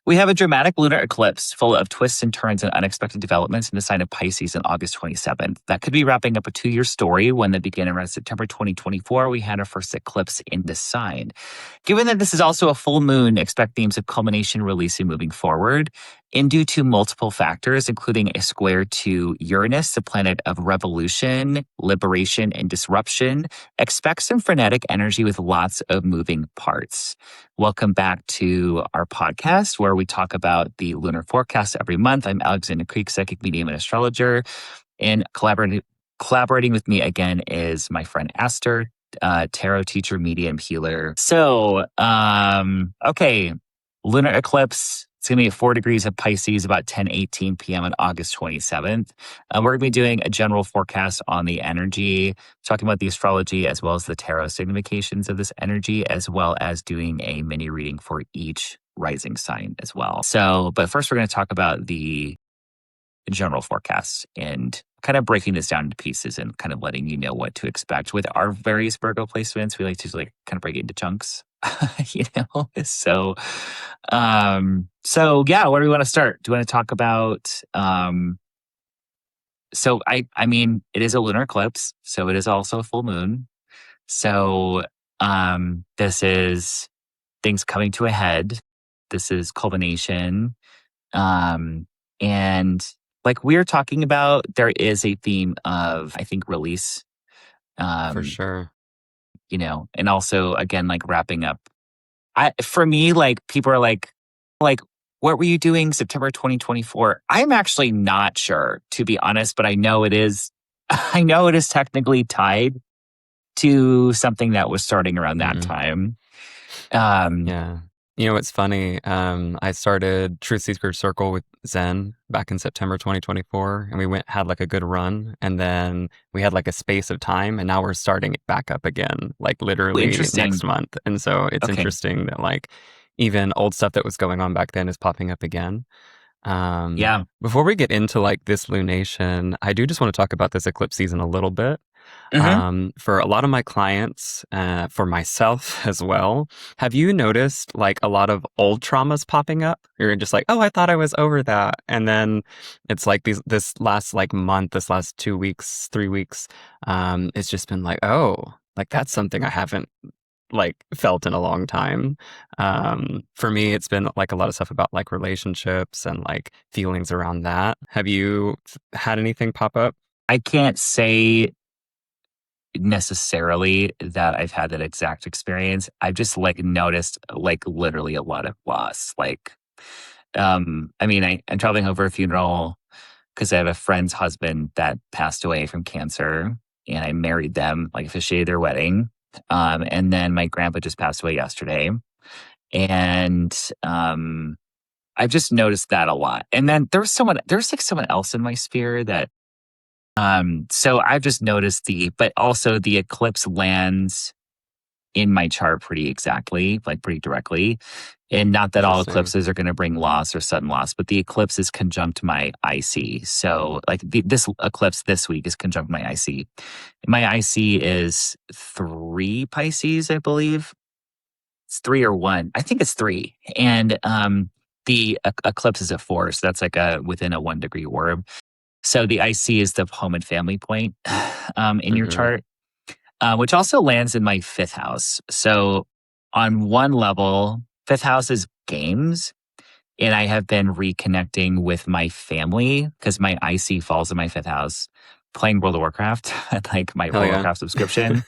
We have a dramatic lunar eclipse full of twists and turns and unexpected developments in the sign of Pisces on August 27th. That could be wrapping up a 2-year story. When that began around September 2024, we had our first eclipse in this sign. Given that this is also a full moon, expect themes of culmination, release, and moving forward. And due to multiple factors, including a square to Uranus, the planet of revolution, liberation, and disruption, expect some frenetic energy with lots of moving parts. Welcome back to our podcast where we talk about the lunar forecast every month. I'm Alexander Creek, psychic medium and astrologer. And collaborating with me again is my friend Aster, tarot teacher, medium, healer. So, okay, lunar eclipse. It's going to be at 4 degrees of Pisces, about 10:18 p.m. on August 27th. We're going to be doing a general forecast on the energy, talking about the astrology as well as the tarot significations of this energy, as well as doing a mini reading for each rising sign as well. So, but first we're going to talk about the general forecast and kind of breaking this down into pieces and kind of letting you know what to expect. With our various Virgo placements, we like to kind of break it into chunks, you know? So yeah, where do we want to start? Do you want to talk about, so I mean, it is a lunar eclipse, so it is also a full moon. So, this is things coming to a head. This is culmination. And like we were talking about, there is a theme of, I think, release. For sure. You know, and also, again, like wrapping up. For me, like people are like, what were you doing September 2024? I'm actually not sure, to be honest, but I know it is technically tied to something that was starting around that time. Yeah. You know, it's funny. I started Truth Seeker Circle with Zen back in September 2024, and we had like a good run, and then we had like a space of time, and now we're starting it back up again, like literally next month. And so it's interesting that like even old stuff that was going on back then is popping up again. Yeah. Before we get into like this lunation, I do just want to talk about this eclipse season a little bit. For a lot of my clients, for myself as well, have you noticed like a lot of old traumas popping up? You're just like, oh, I thought I was over that. And then it's like this last like month, this last 2 weeks, 3 weeks, it's just been like, oh, like that's something I haven't like felt in a long time. For me, it's been like a lot of stuff about like relationships and like feelings around that. Have you had anything pop up? I can't say necessarily that I've had that exact experience. I've just like noticed like literally a lot of loss. Like, I mean, I'm traveling home for a funeral because I have a friend's husband that passed away from cancer, and I married them, like officiated their wedding. And then my grandpa just passed away yesterday. And I've just noticed that a lot. And then there's like someone else in my sphere that so I've just noticed but also the eclipse lands in my chart pretty exactly, like pretty directly. And not that all eclipses are going to bring loss or sudden loss, but the eclipse is conjunct my IC. So like this eclipse this week is conjunct my IC. My IC is 3 Pisces, I believe. It's 3 or 1. I think it's 3. And the eclipse is at 4. So that's like within a 1 degree orb. So the IC is the home and family point in your chart, which also lands in my 5th house. So on one level, 5th house is games. And I have been reconnecting with my family because my IC falls in my 5th house, playing World of Warcraft, like my World of Warcraft subscription,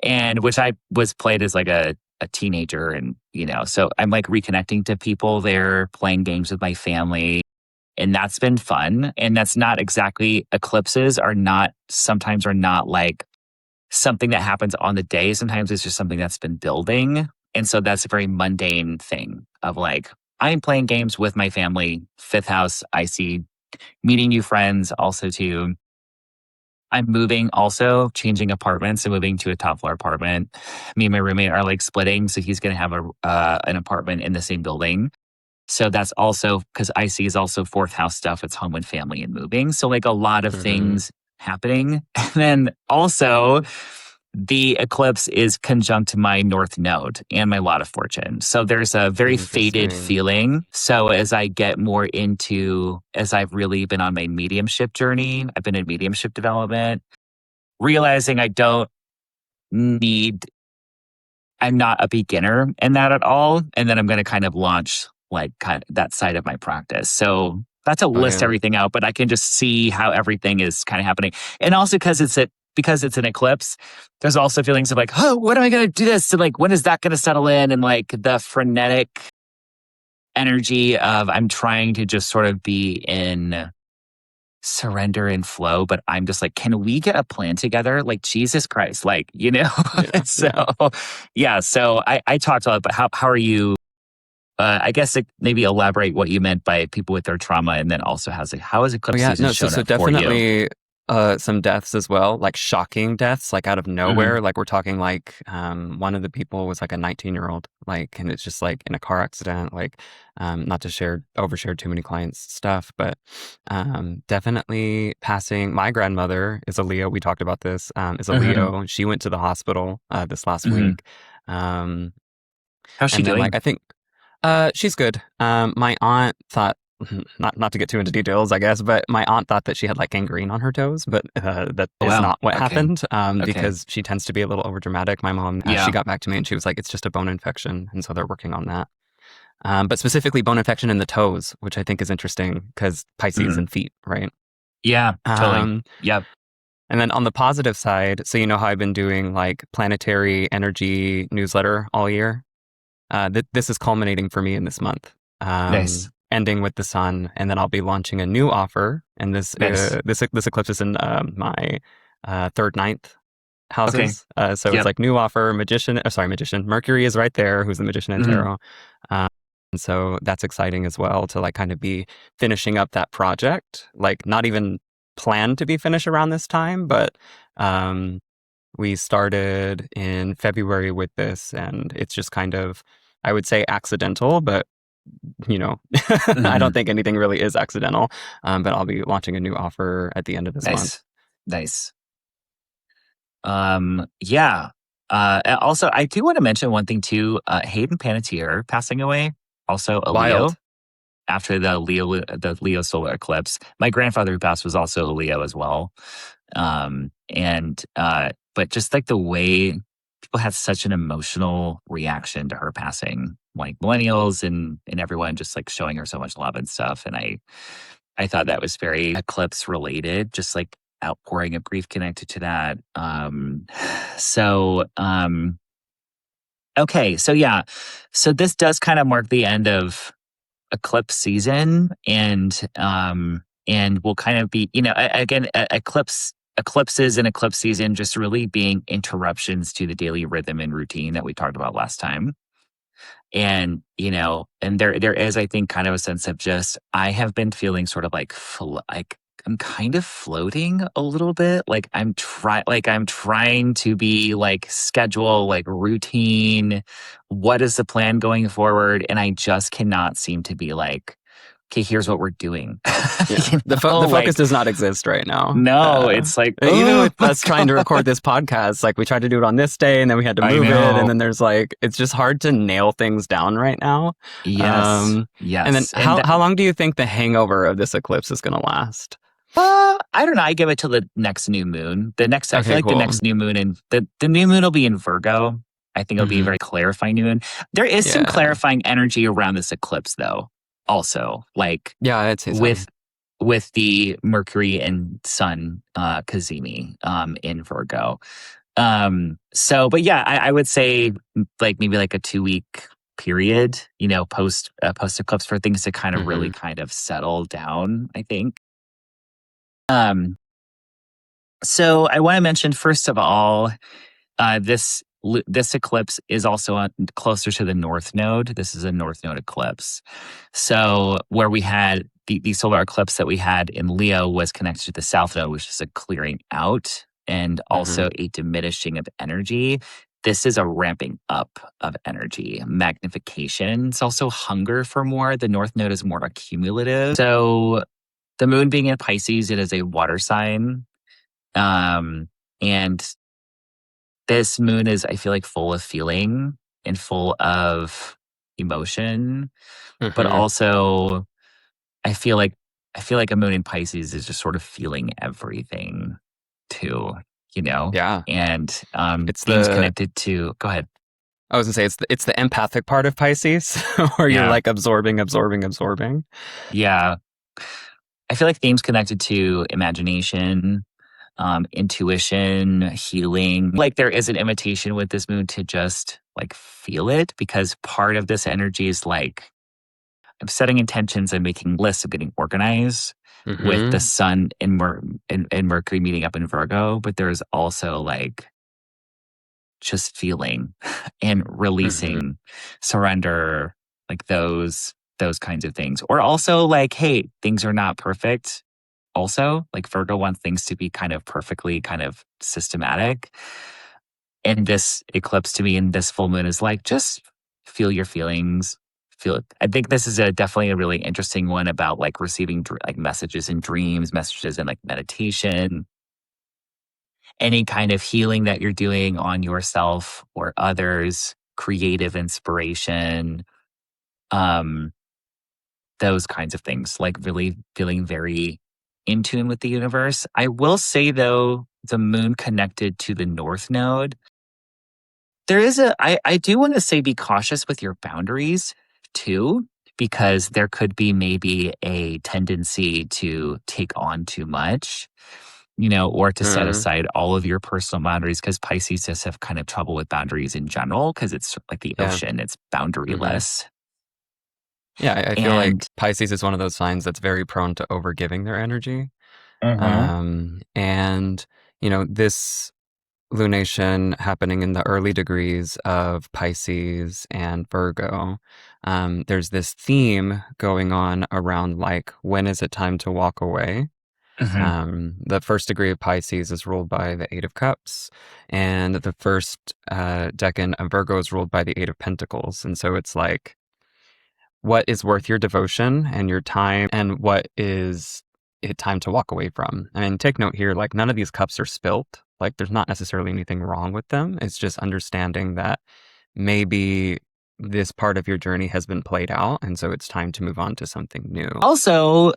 and which I was played as like a teenager. And, you know, so I'm like reconnecting to people there, playing games with my family. And that's been fun. And that's not exactly, eclipses sometimes are not like something that happens on the day. Sometimes it's just something that's been building. And so that's a very mundane thing of like, I'm playing games with my family, 5th house, IC, meeting new friends also too. I'm moving also, changing apartments and moving to a top floor apartment. Me and my roommate are like splitting. So he's going to have an apartment in the same building. So that's also, because IC is also 4th house stuff. It's home and family and moving. So like a lot of things happening. And then also the eclipse is conjunct my North Node and my lot of fortune. So there's a very faded Interesting. feeling. So as I get more into, as I've really been on my mediumship journey, I've been in mediumship development, realizing I don't need, I'm not a beginner in that at all. And then I'm going to kind of launch like kind of that side of my practice. So not to Oh list yeah. everything out, but I can just see how everything is kind of happening. And also because it's an eclipse, there's also feelings of like, oh, when am I going to do this? And like, when is that going to settle in? And like the frenetic energy of I'm trying to just sort of be in surrender and flow, but I'm just like, can we get a plan together? Like Jesus Christ, like, you know? Yeah. So yeah, so I talked a lot, but how are you? I guess maybe elaborate what you meant by people with their trauma, and then also how has Oh eclipse yeah, season no, so shown so up for you? definitely some deaths as well, like shocking deaths, like out of Hmm. nowhere. Like we're talking like one of the people was like a 19-year-old, like, and it's just like in a car accident, like not to overshare too many clients' stuff, but definitely passing. My grandmother is a Leo. We talked about this, is a Hmm. Leo. She went to the hospital this last Hmm. week. Um, How's she and then like doing? I think she's good. My aunt thought not to get too into details, I guess, but my aunt thought that she had like gangrene on her toes, but that Oh, is wow. not what Okay. happened Okay. because she tends to be a little overdramatic. My mom, she Yeah. got back to me and she was like, "It's just a bone infection," and so they're working on that. But specifically bone infection in the toes, which I think is interesting because Pisces Hmm. and feet, right? Yeah. Totally. Um, Yep. and then on the positive side, so you know how I've been doing like planetary energy newsletter all year. This is culminating for me in this month, Nice. ending with the sun, and then I'll be launching a new offer. And Nice. this eclipse is in my third, ninth Okay. houses. So it's Yep. like new offer, magician. Mercury is right there, who's the magician in Hmm. tarot. Um, and so that's exciting as well to like kind of be finishing up that project, like not even planned to be finished around this time, but um, we started in February with this, and it's just kind of, I would say, accidental, but you know, I Hmm. don't think anything really is accidental. But I'll be launching a new offer at the end of this month. Nice. Nice. Yeah. Also, I do want to mention one thing too. Hayden Panettiere passing away, also a Leo Wild. after the Leo solar eclipse. My grandfather who passed was also a Leo as well. But just like the way people had such an emotional reaction to her passing, like millennials and everyone just like showing her so much love and stuff. And I thought that was very eclipse related, just like outpouring of grief connected to that. So okay, so yeah, so this does kind of mark the end of eclipse season, and we'll kind of be, again, eclipses and eclipse season just really being interruptions to the daily rhythm and routine that we talked about last time. And and there is, I think, kind of a sense of just I have been feeling sort of like like I'm kind of floating a little bit. Like I'm trying to be like schedule, like routine. What is the plan going forward? And I just cannot seem to be like, okay, here's what we're doing. Yeah, the focus Like does not exist right now. no, it's like, Even oh with my us trying to record this podcast, like we tried to do it on this day, and then we had to I move it, and know. then there's like it's just hard to nail things down right now. Yes, Um, and then yes, and how long do you think the hangover of this eclipse is going to last? I don't know. I give it till the next new moon. I feel Okay, like the cool. next new moon and the new moon will be in Virgo. I think it'll be a Hmm. very clarifying new moon. There is some Yeah, clarifying energy around this eclipse, though. Also, like yeah, I'd say so. with the Mercury and Sun Cazimi in Virgo. But yeah, I would say like maybe like a 2 week period, post eclipse for things to kind of really Hmm. kind of settle down, I think. Um, so I want to mention first of all, this eclipse is also closer to the North Node. This is a North Node eclipse. So where we had the solar eclipse that we had in Leo was connected to the South Node, which is a clearing out and Hmm. also a diminishing of energy. This is a ramping up of energy, magnification. It's also hunger for more. The North Node is more accumulative. So the moon being in Pisces, it is a water sign. And this moon is, I feel like, full of feeling and full of emotion, but Mm-hmm. also I feel like a moon in Pisces is just sort of feeling everything too, you know? Yeah. And It's themes the connected to go ahead. I was gonna say it's the empathic part of Pisces where you're Yeah. like absorbing, absorbing, absorbing. Yeah. I feel like themes connected to imagination, intuition, healing. Like there is an invitation with this moon to just like feel it, because part of this energy is like I'm setting intentions and making lists of getting organized with the Mm-hmm. sun and, and Mercury meeting up in Virgo. But there's also like just feeling and Mm-hmm. releasing, surrender, like those kinds of things. Or also like, hey, things are not perfect. Also, like Virgo wants things to be kind of perfectly kind of systematic. And this eclipse to me and this full moon is like, just feel your feelings. Feel it. I think this is definitely a really interesting one about like receiving like messages in dreams, messages in like meditation, any kind of healing that you're doing on yourself or others, creative inspiration, um, those kinds of things, like really feeling very in tune with the universe. I will say though, the moon connected to the North Node, there is I do want to say be cautious with your boundaries too, because there could be maybe a tendency to take on too much, or to set Mm-hmm. aside all of your personal boundaries, because Pisces just have kind of trouble with boundaries in general because it's like the Yeah. ocean, it's Mm-hmm. boundaryless. Yeah, I feel like And Pisces is one of those signs that's very prone to overgiving their energy. Mhm. And this lunation happening in the early degrees of Pisces and Virgo, there's this theme going on around like, when is it time to walk away? Mhm. The first degree of Pisces is ruled by the Eight of Cups, and the first decan of Virgo is ruled by the Eight of Pentacles. And so it's like, what is worth your devotion and your time, and what is it time to walk away from? I mean, take note here, like none of these cups are spilt. Like there's not necessarily anything wrong with them. It's just understanding that maybe this part of your journey has been played out, and so it's time to move on to something new. Also,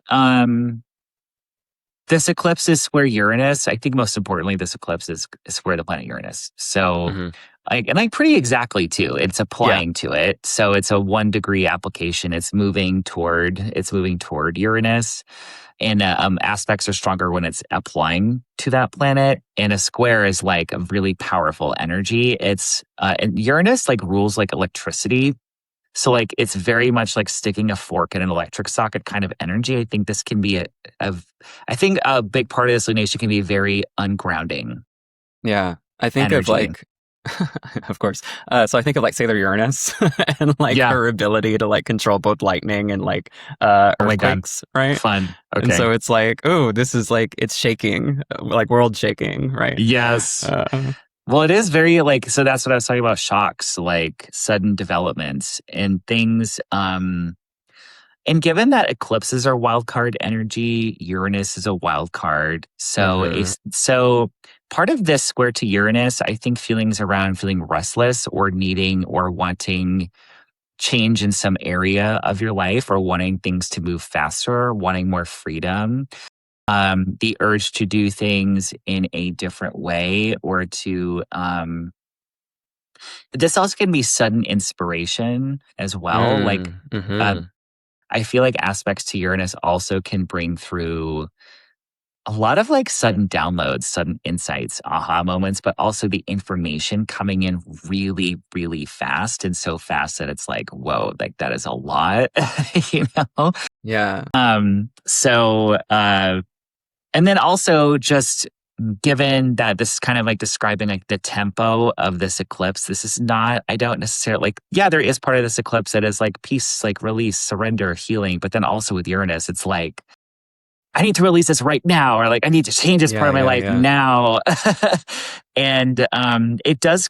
this eclipse is where Uranus, I think most importantly, this eclipse is where the planet Uranus. So, Hmm. like pretty exactly too. It's Yeah. applying to it. So it's a 1 degree application. It's moving toward Uranus, and aspects are stronger when it's applying to that planet. And a square is like a really powerful energy. And Uranus like rules like electricity. So like it's very much like sticking a fork in an electric socket kind of energy. I think this can be a I think a big part of this lunation can be very ungrounding Yeah. I think of energy. like, of course. So I think of like Sailor Uranus and like Yeah. her ability to like control both lightning and like Oh my God. earthquakes, right? Fun. And Okay. so it's like, oh, this is like, it's shaking, like world shaking, right? Yes. Uh, Well, it is very like, so that's what I was talking about, shocks, like sudden developments and things. And given that eclipses are wild card energy, Uranus is a wild card. mhm. So part of this square to Uranus, I think feelings around feeling restless or needing or wanting change in some area of your life, or wanting things to move faster, wanting more freedom. The urge to do things in a different way, or to this also can be sudden inspiration as well. Like uh, Mhm. I feel like aspects to Uranus also can bring through a lot of like sudden downloads, sudden insights, aha moments, but also the information coming in really, really fast, and so fast that it's like, whoa, like that is a lot, you know? Yeah. So, and then also just given that this is kind of like describing like the tempo of this eclipse, this is not, I don't necessarily like, yeah, there is part of this eclipse that is like peace, like release, surrender, healing. But then also with Uranus, it's like, I need to release this right now, or like I need to change this part Yeah, of my yeah, life yeah. now. And it does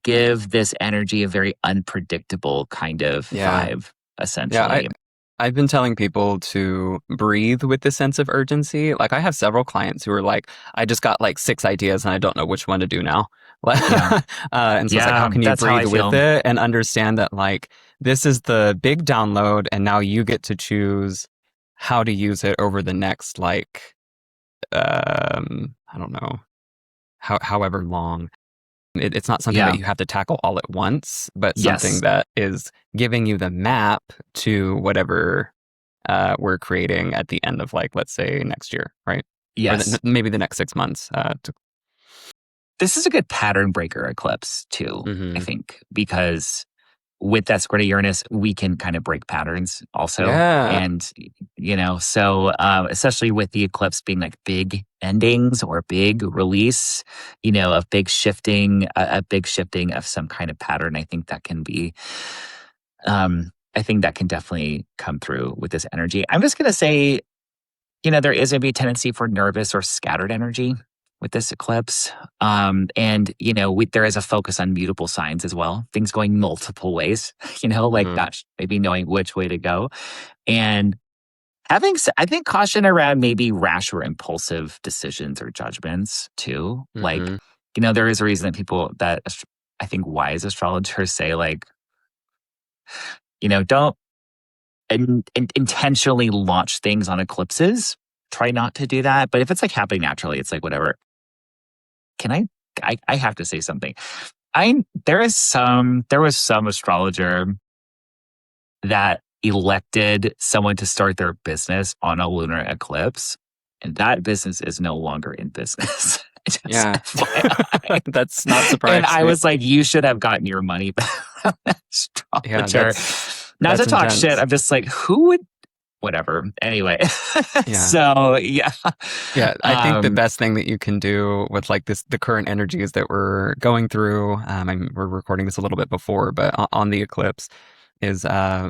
give this energy a very unpredictable kind of Yeah. vibe, Yeah, essentially. I've been telling people to breathe with this sense of urgency. Like I have several clients who are like, I just got like 6 ideas and I don't know which one to do now. Yeah. And so it's like, how Yeah. can you That's how breathe I with feel. it and understand that like this is the big download and now you get to choose how to use it over the next like I don't know, however long. It's not something that Yeah. you have to tackle all at once, but something Yes. that is giving you the map to whatever we're creating at the end of like, let's say next year, right? Or Yes. maybe the next 6 months. This is a good pattern breaker eclipse too, I Mm-hmm. think, because with that square to Uranus, we can kind of break patterns also. Yeah. And, so especially with the eclipse being like big endings or big release, a big shifting of some kind of pattern, I think that can be, I think that can definitely come through with this energy. I'm just going to say, there is going to be a tendency for nervous or scattered energy with this eclipse. And, there is a focus on mutable signs as well, things going multiple ways, like Mm-hmm. not maybe knowing which way to go. And I think caution around maybe rash or impulsive decisions or judgments too. Like, Mm-hmm. there is a reason that I think wise astrologers say, like, don't intentionally launch things on eclipses. Try not to do that. But if it's like happening naturally, it's like whatever. Can I have to say something. There was some astrologer that elected someone to start their business on a lunar eclipse, and that business is no longer in business. Just Yeah. FYI. That's not And I surprising. was like, you should have gotten your money back from that Yeah, astrologer. Not to that's talk shit. intense. I'm just like, who would whatever. Anyway. Yeah. So yeah. Yeah, I think the Um best thing that you can do with like the current energies that we're going through, we're recording this a little bit before, but on the eclipse is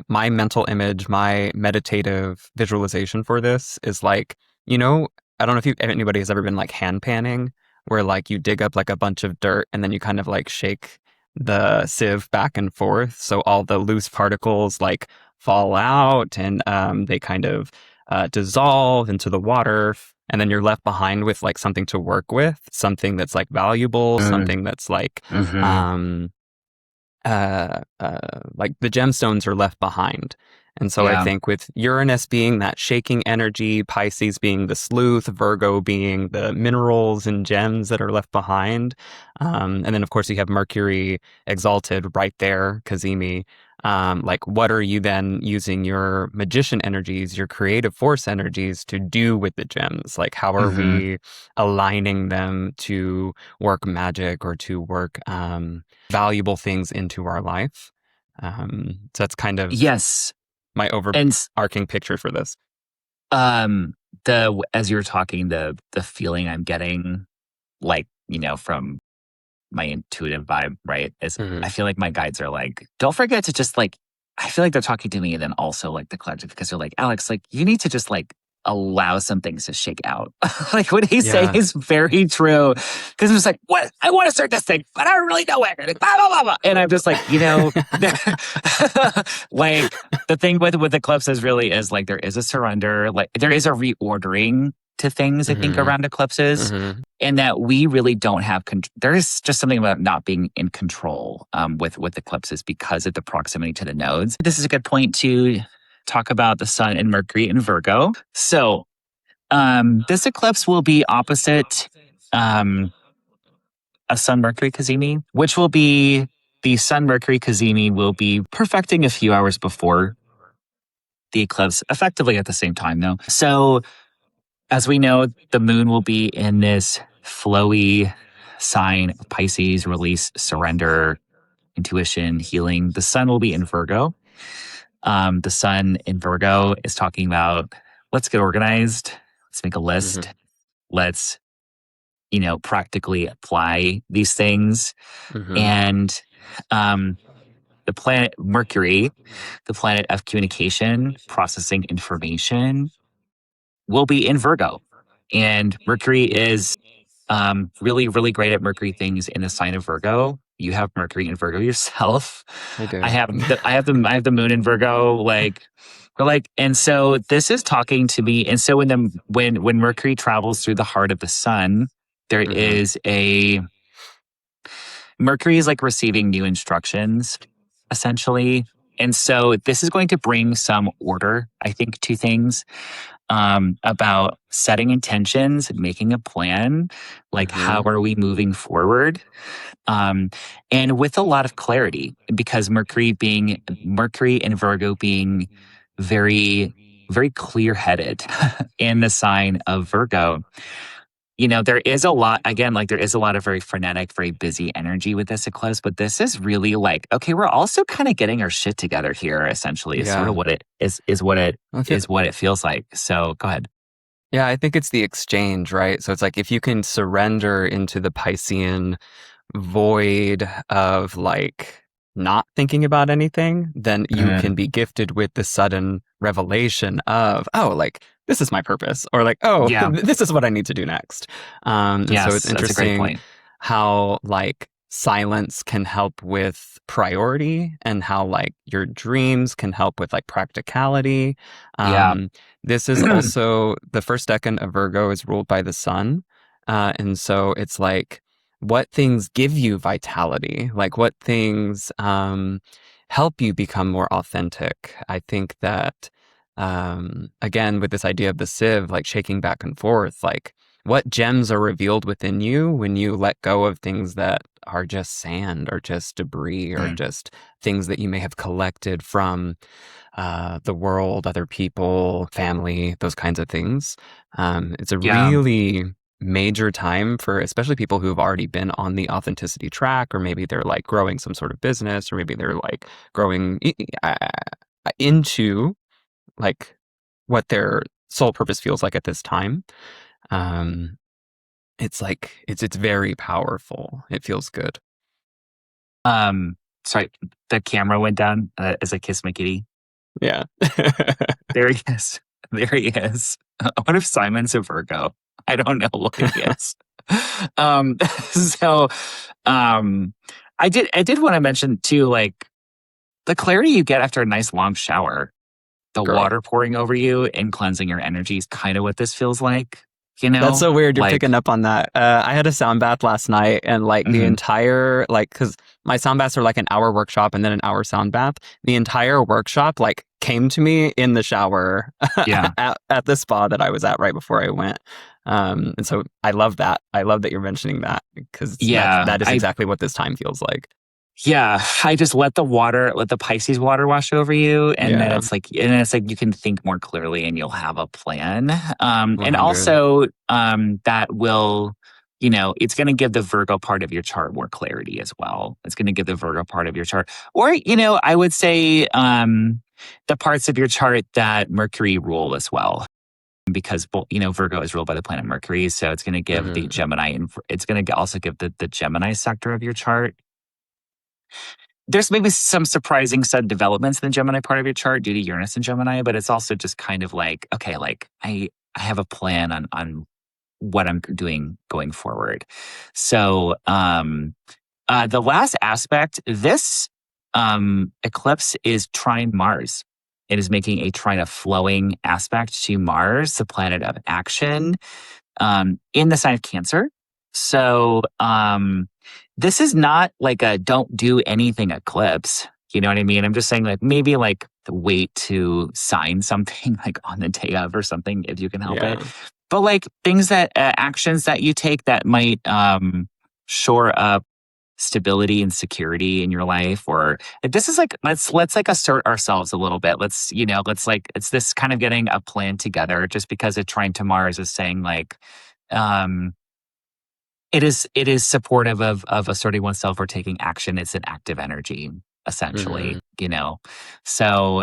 my mental image, my meditative visualization for this is like, I don't know if anybody has ever been like hand panning, where like you dig up like a bunch of dirt and then you kind of like shake the sieve back and forth, so all the loose particles like fall out and they kind of dissolve into the water. And then you're left behind with like something to work with, something that's like valuable, mm, something that's mhm. um, like the gemstones are left behind. And so I Yeah. think with Uranus being that shaking energy, Pisces being the sleuth, Virgo being the minerals and gems that are left behind. And then, of course, you have Mercury exalted right there, Kazemi. Like, what are you then using your magician energies, your creative force energies to do with the gems? Like, how are Mhm. we aligning them to work magic or to work valuable things into our life? So that's kind of Yes. my And overarching picture for this. as you're talking, the feeling I'm getting, like, from my intuitive vibe, right, is I Hmm. feel like my guides are like, don't forget to just like, I feel like they're talking to me and then also like the collective, because they're like, Alex, like you need to just like allow some things to shake out. Like what he's saying Yeah. is very true. Because it's like, what? I want to start this thing, but I don't really know where. And blah, blah, blah, blah. And I'm just like, like the thing with Eclipse is really is like there is a surrender, like there is a reordering to things, I think, Hmm. around eclipses, Hmm. and that we really don't have there is just something about not being in control with eclipses because of the proximity to the nodes. This is a good point to talk about the sun and Mercury in Virgo. So this eclipse will be opposite um, a sun Mercury cazimi, which will be the sun Mercury cazimi will be perfecting a few hours before the eclipse, effectively at the same time though. So as we know, the moon will be in this flowy sign of Pisces, release, surrender, intuition, healing. The sun will be in Virgo. The sun in Virgo is talking about let's get organized, let's make a Hmm. list, let's, practically apply these things. Hmm. And um, the planet Mercury, the planet of communication, processing information, will be in Virgo. And Mercury is really, really great at Mercury things in the sign of Virgo. You have Mercury in Virgo yourself. I I do. have the moon in Virgo. Like But like, and so this is talking to me. And so when Mercury travels through the heart of the sun, there Mm-hmm. is a Mercury is like receiving new instructions, essentially. And so this is going to bring some order, I think, to things, about setting intentions, making a plan, like how Mm-hmm. are we moving forward, um, and with a lot of clarity, because Mercury and Virgo being very, very clear headed in the sign of Virgo. There is a lot, again, like there is a lot of very frenetic, very busy energy with this eclipse, but this is really like, okay, we're also kind of getting our shit together here, essentially, is sort of Yeah. what it I feel, is what it feels like. So go ahead. yeah, I think it's the exchange, right? So it's like if you can surrender into the Piscean void of like not thinking about anything, then you Uh, can be gifted with the sudden revelation of, oh, like this is my purpose, or like, oh, yeah. this is what I need to do next. And so it's Yes, that's a great interesting point. how like silence can help with priority and how like your dreams can help with like practicality. Yeah. Um, this is also the first decan of Virgo is ruled by the sun. And so it's like, what things give you vitality? Like what things help you become more authentic? I think that, again, with this idea of the sieve, like shaking back and forth, like what gems are revealed within you when you let go of things that are just sand or just debris or Mm, just things that you may have collected from the world, other people, family, those kinds of things. It's a yeah. really major time for especially people who've already been on the authenticity track, or maybe they're like growing some sort of business, or maybe they're like growing into like what their sole purpose feels like at this time. Um, it's like it's very powerful. It feels good. Um, sorry, the camera went down as I kissed my kitty. Yeah. There he is. There he is. What if Simon's a Virgo? I don't know what he is. So, um, I did want to mention too, like the clarity you get after a nice long shower, the Girl. water pouring over you and cleansing your energy is kind of what this feels like, That's so weird. You're like, picking up on that. I had a sound bath last night, and like the mhm, entire because my sound baths are like an hour workshop and then an hour sound bath. The entire workshop like came to me in the shower yeah, at the spa that I was at right before I went. And so I love that. I love that you're mentioning that because yeah. that is exactly what this time feels like. Yeah, I just let the Pisces water wash over you, Yeah, and then it's like you can think more clearly and you'll have a plan. And 100. also, that will, it's going to give the Virgo part of your chart more clarity as well. It's going to give the Virgo part of your chart, or I would say, the parts of your chart that Mercury rule as well, because Virgo is ruled by the planet Mercury, so it's going to give the Hmm. Gemini, and it's going to also give the Gemini sector of your chart. There's maybe some surprising sudden developments in the Gemini part of your chart due to Uranus and Gemini, but it's also just kind of like, okay, like I have a plan on what I'm doing going forward. So the last aspect, this eclipse is trine Mars. It is making a trine of flowing aspect to Mars, the planet of action, in the sign of Cancer. So this is not like a don't do anything eclipse. You know what I mean? I'm just saying like maybe like wait to sign something like on the day of or something if you can help it. Yeah. But like things that actions that you take that might shore up stability and security in your life, or if this is like let's like assert ourselves a little bit. Let's like it's this kind of getting a plan together, just because a trine to Mars is saying like um it is supportive of asserting oneself or taking action. It's an active energy, Hmm. essentially. So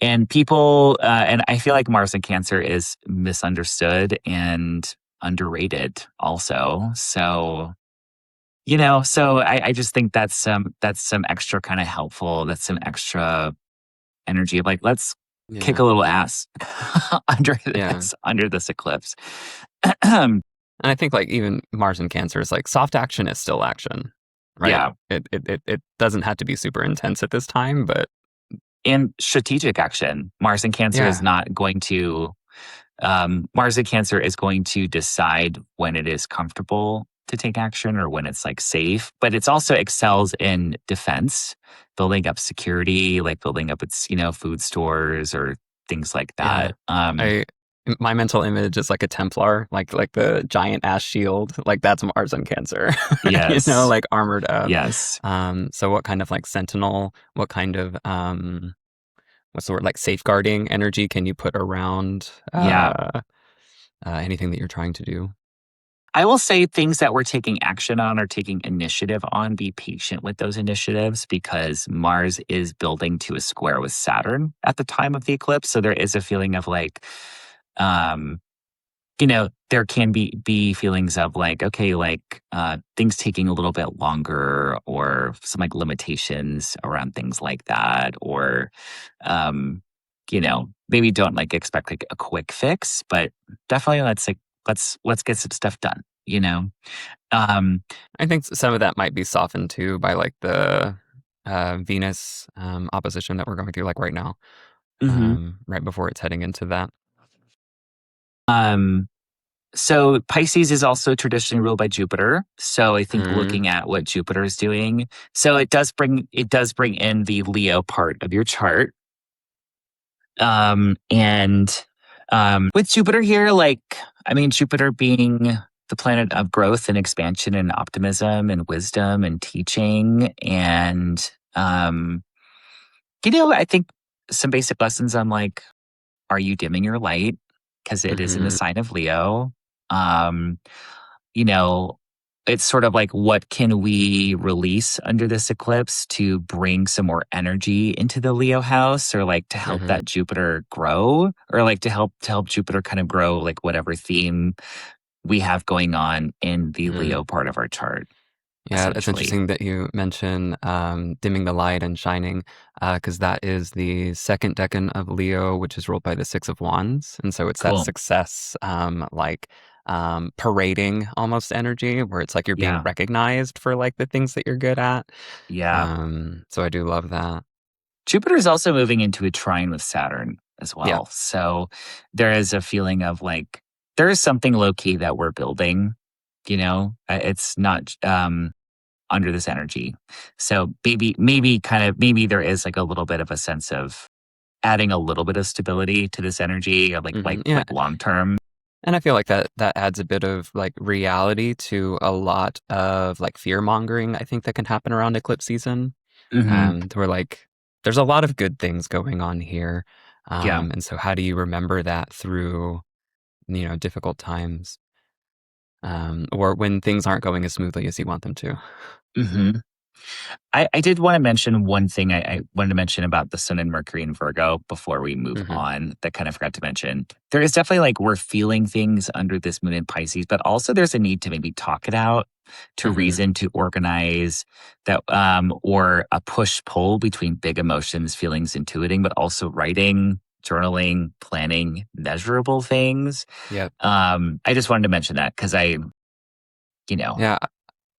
and people and I feel like Mars and Cancer is misunderstood and underrated also. So I just think that's some extra kind of helpful. That's some extra energy of like, let's kick Yeah. a little ass under Yeah. this eclipse. And I think like even Mars and Cancer is like soft action is still action, right? Yeah. It doesn't have to be super intense at this time, but and strategic action. Mars in Cancer is Yeah. not going to Mars in Cancer is going to decide when it is comfortable to take action or when it's like safe, but it's also excels in defense, building up security, like building up its, food stores or things like Yeah. that. I my mental image is like a Templar, like the giant ash shield. Like that's Mars and Cancer. Yes. Like armored up. Yes. So what kind of like sentinel, what kind of what's the word, like safeguarding energy can you put around Yeah. anything that you're trying to do? I will say things that we're taking action on or taking initiative on, be patient with those initiatives because Mars is building to a square with Saturn at the time of the eclipse. So there is a feeling of like, um, there can be feelings of like, okay, like things taking a little bit longer or some like limitations around things like that. Or, maybe don't like expect like a quick fix, but definitely let's get some stuff done. Um, I think some of that might be softened too by like the Venus opposition that we're going through like right now, mhm. right before it's heading into that. Um, so Pisces is also traditionally ruled by Jupiter. So I think Mm, looking at what Jupiter is doing, so it does bring in the Leo part of your chart. And with Jupiter here, like I mean, Jupiter being the planet of growth and expansion and optimism and wisdom and teaching and I think some basic lessons on like, are you dimming your light? Because it is in the hmm sign of Leo. Um, you know, it's sort of like what can we release under this eclipse to bring some more energy into the Leo house or like to help hmm that Jupiter grow or like to help Jupiter kind of grow like whatever theme we have going on in the hmm Leo part of our chart, Yeah, it's essentially. interesting that you mention dimming the light and shining, because that is the second decan of Leo, which is ruled by the Six of Wands, and so it's that Cool. success, parading almost energy, where it's like you're being Yeah. recognized for like the things that you're good at. Yeah. So I do love that. Jupiter is also moving into a trine with Saturn as Yeah. well. So there is a feeling of like there is something low key that we're building. It's not under this energy. So maybe there is like a little bit of a sense of adding a little bit of stability to this energy, like Yeah. long term. And I feel like that adds a bit of like reality to a lot of like fear mongering. I think that can happen around eclipse season. Hmm. To where like there's a lot of good things going on here. Yeah. And so how do you remember that through, difficult times, or when things aren't going as smoothly as you want them to? Hmm. I did want to mention one thing I wanted to mention about the Sun and Mercury in Virgo before we move Hmm on that kind of forgot to mention. There is definitely like we're feeling things under this moon in Pisces, but also there's a need to maybe talk it out, to hmm reason, to organize that, or a push pull between big emotions, feelings, intuiting, but also writing, journaling, planning, measurable things. Yep. I just wanted to mention that because you know, Yeah.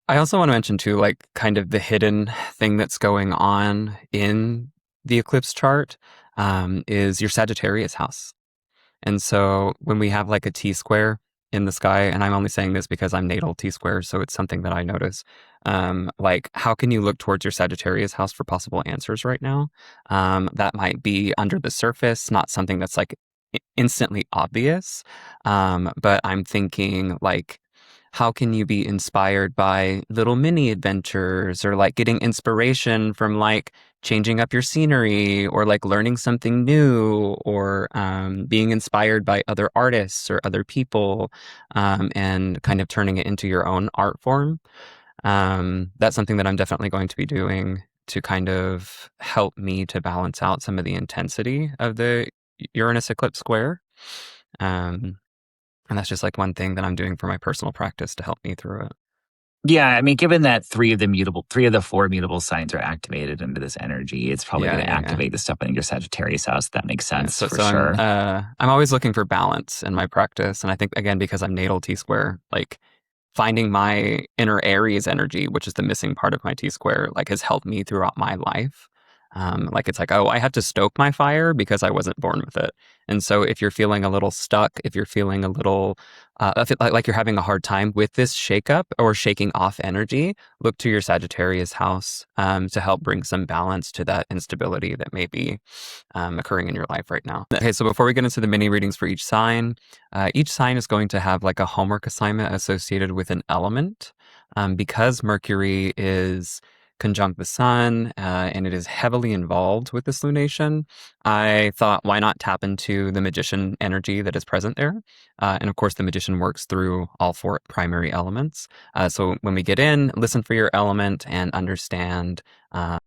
I also want to mention too, like kind of the hidden thing that's going on in the eclipse chart, is your Sagittarius house. And so when we have like a T square in the sky, and I'm only saying this because I'm natal T square, so it's something that I notice. Like, how can you look towards your Sagittarius house for possible answers right now? That might be under the surface, not something that's like instantly obvious. But I'm thinking like, how can you be inspired by little mini adventures or like getting inspiration from like changing up your scenery or like learning something new or being inspired by other artists or other people, and kind of turning it into your own art form? That's something that I'm definitely going to be doing to kind of help me to balance out some of the intensity of the Uranus eclipse square. Um, and that's just like one thing that I'm doing for my personal practice to help me through it. yeah, I mean, given that three of the four mutable signs are activated into this energy, it's probably Yeah, going to yeah, yeah. activate the stuff in your Sagittarius house. That makes Yeah, sense so for so sure. I'm always looking for balance in my practice, and I think again because I'm natal T square, like finding my inner Aries energy, which is the missing part of my T square, like has helped me throughout my life. Like it's like, oh, I had to stoke my fire because I wasn't born with it. And so if you're feeling a little stuck, if you're feeling a little like you're having a hard time with this shakeup or shaking off energy, look to your Sagittarius house to help bring some balance to that instability that may be occurring in your life right now. Okay, so before we get into the mini readings for each sign is going to have like a homework assignment associated with an element. Because Mercury is conjunct the sun and it is heavily involved with this lunation, I thought, why not tap into the magician energy that is present there? And of course, the magician works through all four primary elements. So when we get in, listen for your element and understand kind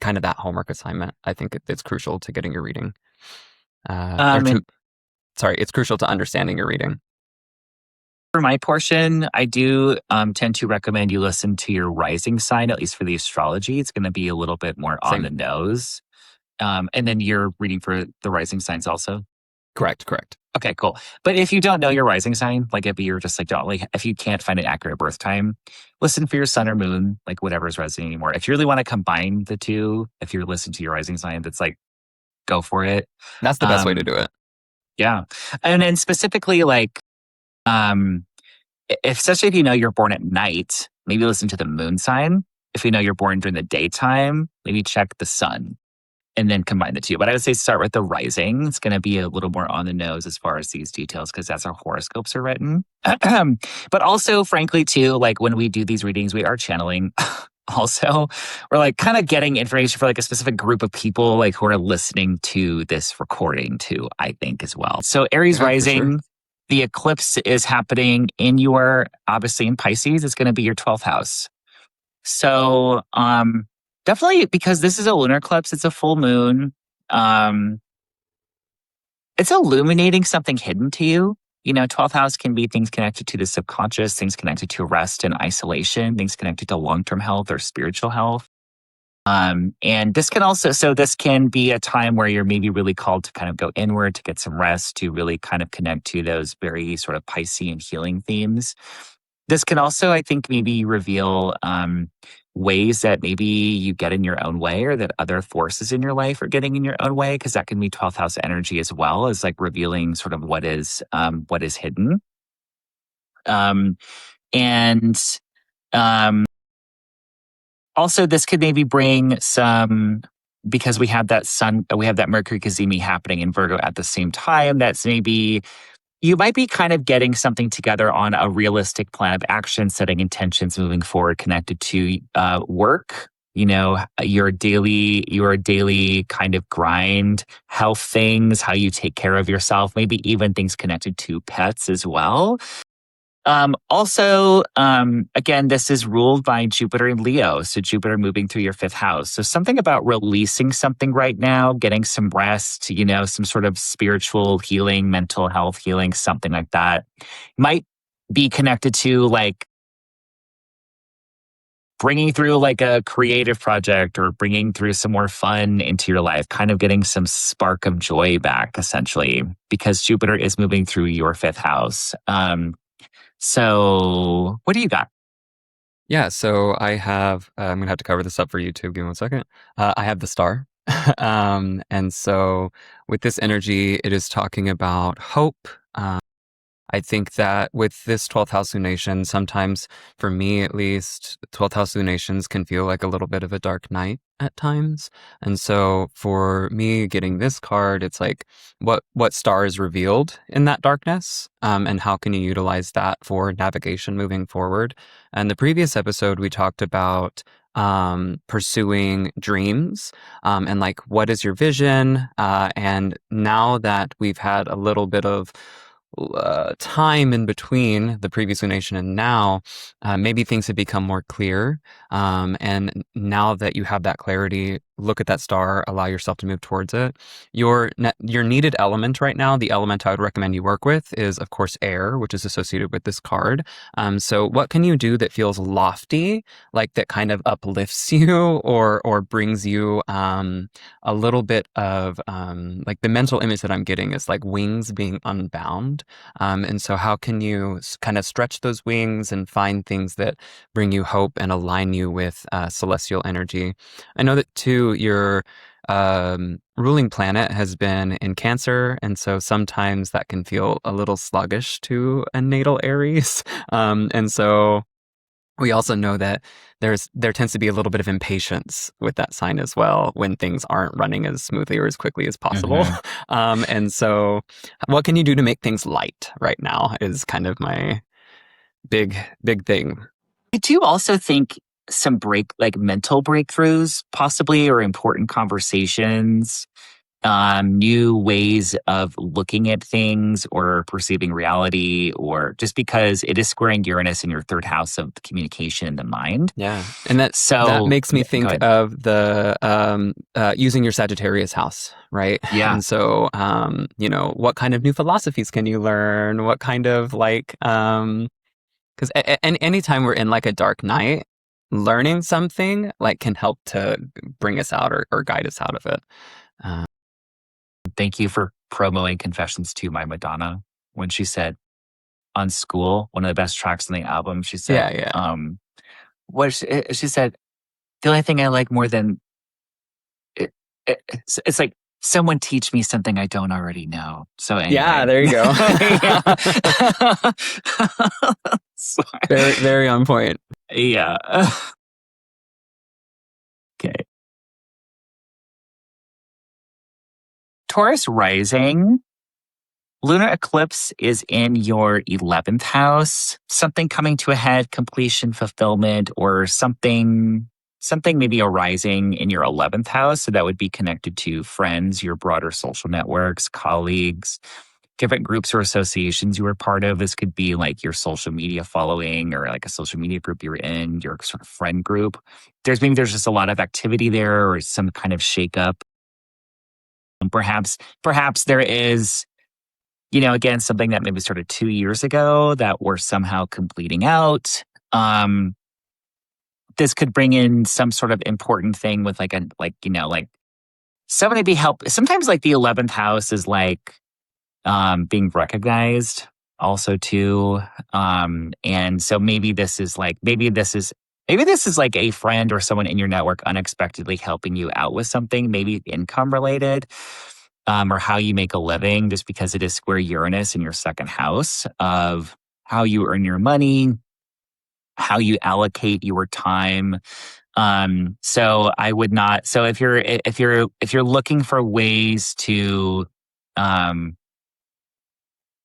of that homework assignment. I think it's crucial to getting your reading. And It's crucial to understanding your reading. for my portion, I do tend to recommend you listen to your rising sign, at least for the astrology. It's going to be a little bit more on Same. the nose. And then you're reading for the rising signs also? Correct. Okay, cool. But if you don't know your rising sign, like if you're just like, don't, like if you can't find an accurate birth time, listen for your sun or moon, like whatever's resonating more. If you really want to combine the two, if you're listening to your rising sign, that's like, go for it. That's the best way to do it. Yeah. And then specifically like, especially if you know you're born at night, maybe listen to the moon sign. If you know you're born during the daytime, maybe check the sun and then combine the two. But I would say start with the rising. It's going to be a little more on the nose as far as these details because that's how horoscopes are written. But also, frankly, too, like when we do these readings, we are channeling. Also, we're like kind of getting information for like a specific group of people like who are listening to this recording too, I think as well. So Aries rising, the eclipse is happening in your, obviously in Pisces, it's going to be your 12th house. So definitely because this is a lunar eclipse, it's a full moon. It's illuminating something hidden to you. You know, 12th house can be things connected to the subconscious, things connected to rest and isolation, things connected to long-term health or spiritual health. And this can also, so this can be a time where you're maybe really called to kind of go inward, to get some rest, to really kind of connect to those very sort of Piscean healing themes. This can also, I think, maybe reveal ways that maybe you get in your own way or that other forces in your life are getting in your own way, because that can be 12th house energy as well as like revealing sort of what is hidden. And also this could maybe bring some, because we have that sun, we have that Mercury cazimi happening in Virgo at the same time, that's maybe you might be kind of getting something together on a realistic plan of action, setting intentions moving forward, connected to work, you know, your daily kind of grind, health things, how you take care of yourself, maybe even things connected to pets as well. Also, again, this is ruled by Jupiter in Leo. So Jupiter moving through your 5th house. So something about releasing something right now, getting some rest, you know, some sort of spiritual healing, mental health healing, something like that might be connected to like bringing through like a creative project or bringing through some more fun into your life, kind of getting some spark of joy back, essentially, because Jupiter is moving through your 5th house. So what do you got? Yeah, so I have, I'm going to have to cover this up for YouTube. Give me one second. I have the star. And so with this energy, it is talking about hope. I think that with this 12th house lunation, sometimes for me at least, 12th house lunations can feel like a little bit of a dark night at times. And so for me getting this card, it's like what star is revealed in that darkness, and how can you utilize that for navigation moving forward. And the previous episode, we talked about pursuing dreams, and like, what is your vision? And now that we've had a little bit of time in between the previous lunation and now, maybe things have become more clear. And now that you have that clarity, look at that star, allow yourself to move towards it. Your needed element right now, the element I would recommend you work with is, of course, air, which is associated with this card. So what can you do that feels lofty, like that kind of uplifts you or brings you a little bit of like the mental image that I'm getting is like wings being unbound. And so how can you kind of stretch those wings and find things that bring you hope and align you with celestial energy? I know that too, you're ruling planet has been in Cancer, and so sometimes that can feel a little sluggish to a natal Aries. And so we also know that there tends to be a little bit of impatience with that sign as well when things aren't running as smoothly or as quickly as possible. Hmm. And so, what can you do to make things light right now is kind of my big thing. I do also think some like mental breakthroughs, possibly, or important conversations, new ways of looking at things or perceiving reality, or just because it is squaring Uranus in your third house of communication in the mind. Yeah, and that So, makes me yeah, go think ahead. of the using your Sagittarius house, right? Yeah. And so, what kind of new philosophies can you learn? What kind of because anytime we're in like a dark night, learning something like can help to bring us out or guide us out of it. Uh, Thank you for promoting Confessions to my Madonna when she said on School, one of the best tracks on the album. She said, yeah, yeah, she said, the only thing I like more than it's like someone teach me something I don't already know. So yeah. anyway, There you go. yeah. So, Very on point. yeah. Okay. Taurus rising. Lunar eclipse is in your 11th house. Something coming to a head, completion, fulfillment, or something maybe arising in your 11th house. So that would be connected to friends, your broader social networks, colleagues, different groups or associations you were part of. This could be like your social media following or like a social media group you're in, your sort of friend group. There's just a lot of activity there or some kind of shakeup. Perhaps there is, again, something that maybe started 2 years ago that we're somehow completing out. Um, this could bring in some sort of important thing with like somebody be help. Sometimes like the 11th house is like being recognized also too. And so maybe this is like a friend or someone in your network unexpectedly helping you out with something, maybe income related, or how you make a living, just because it is square Uranus in your second house of how you earn your money, how you allocate your time. So I would not. So if you're looking for ways to, um,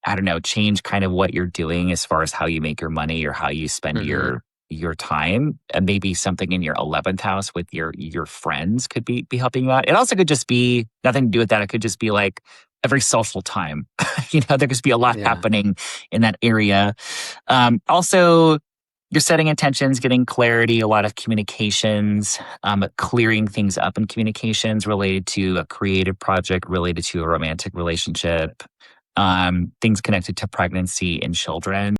I don't know, change kind of what you're doing as far as how you make your money or how you spend Hmm. your time, and maybe something in your 11th house with your friends could be helping you out. It also could just be nothing to do with that. It could just be like every social time. There could just be a lot Yeah. happening in that area. Also, you're setting intentions, getting clarity, a lot of communications, clearing things up in communications related to a creative project, related to a romantic relationship, things connected to pregnancy and children.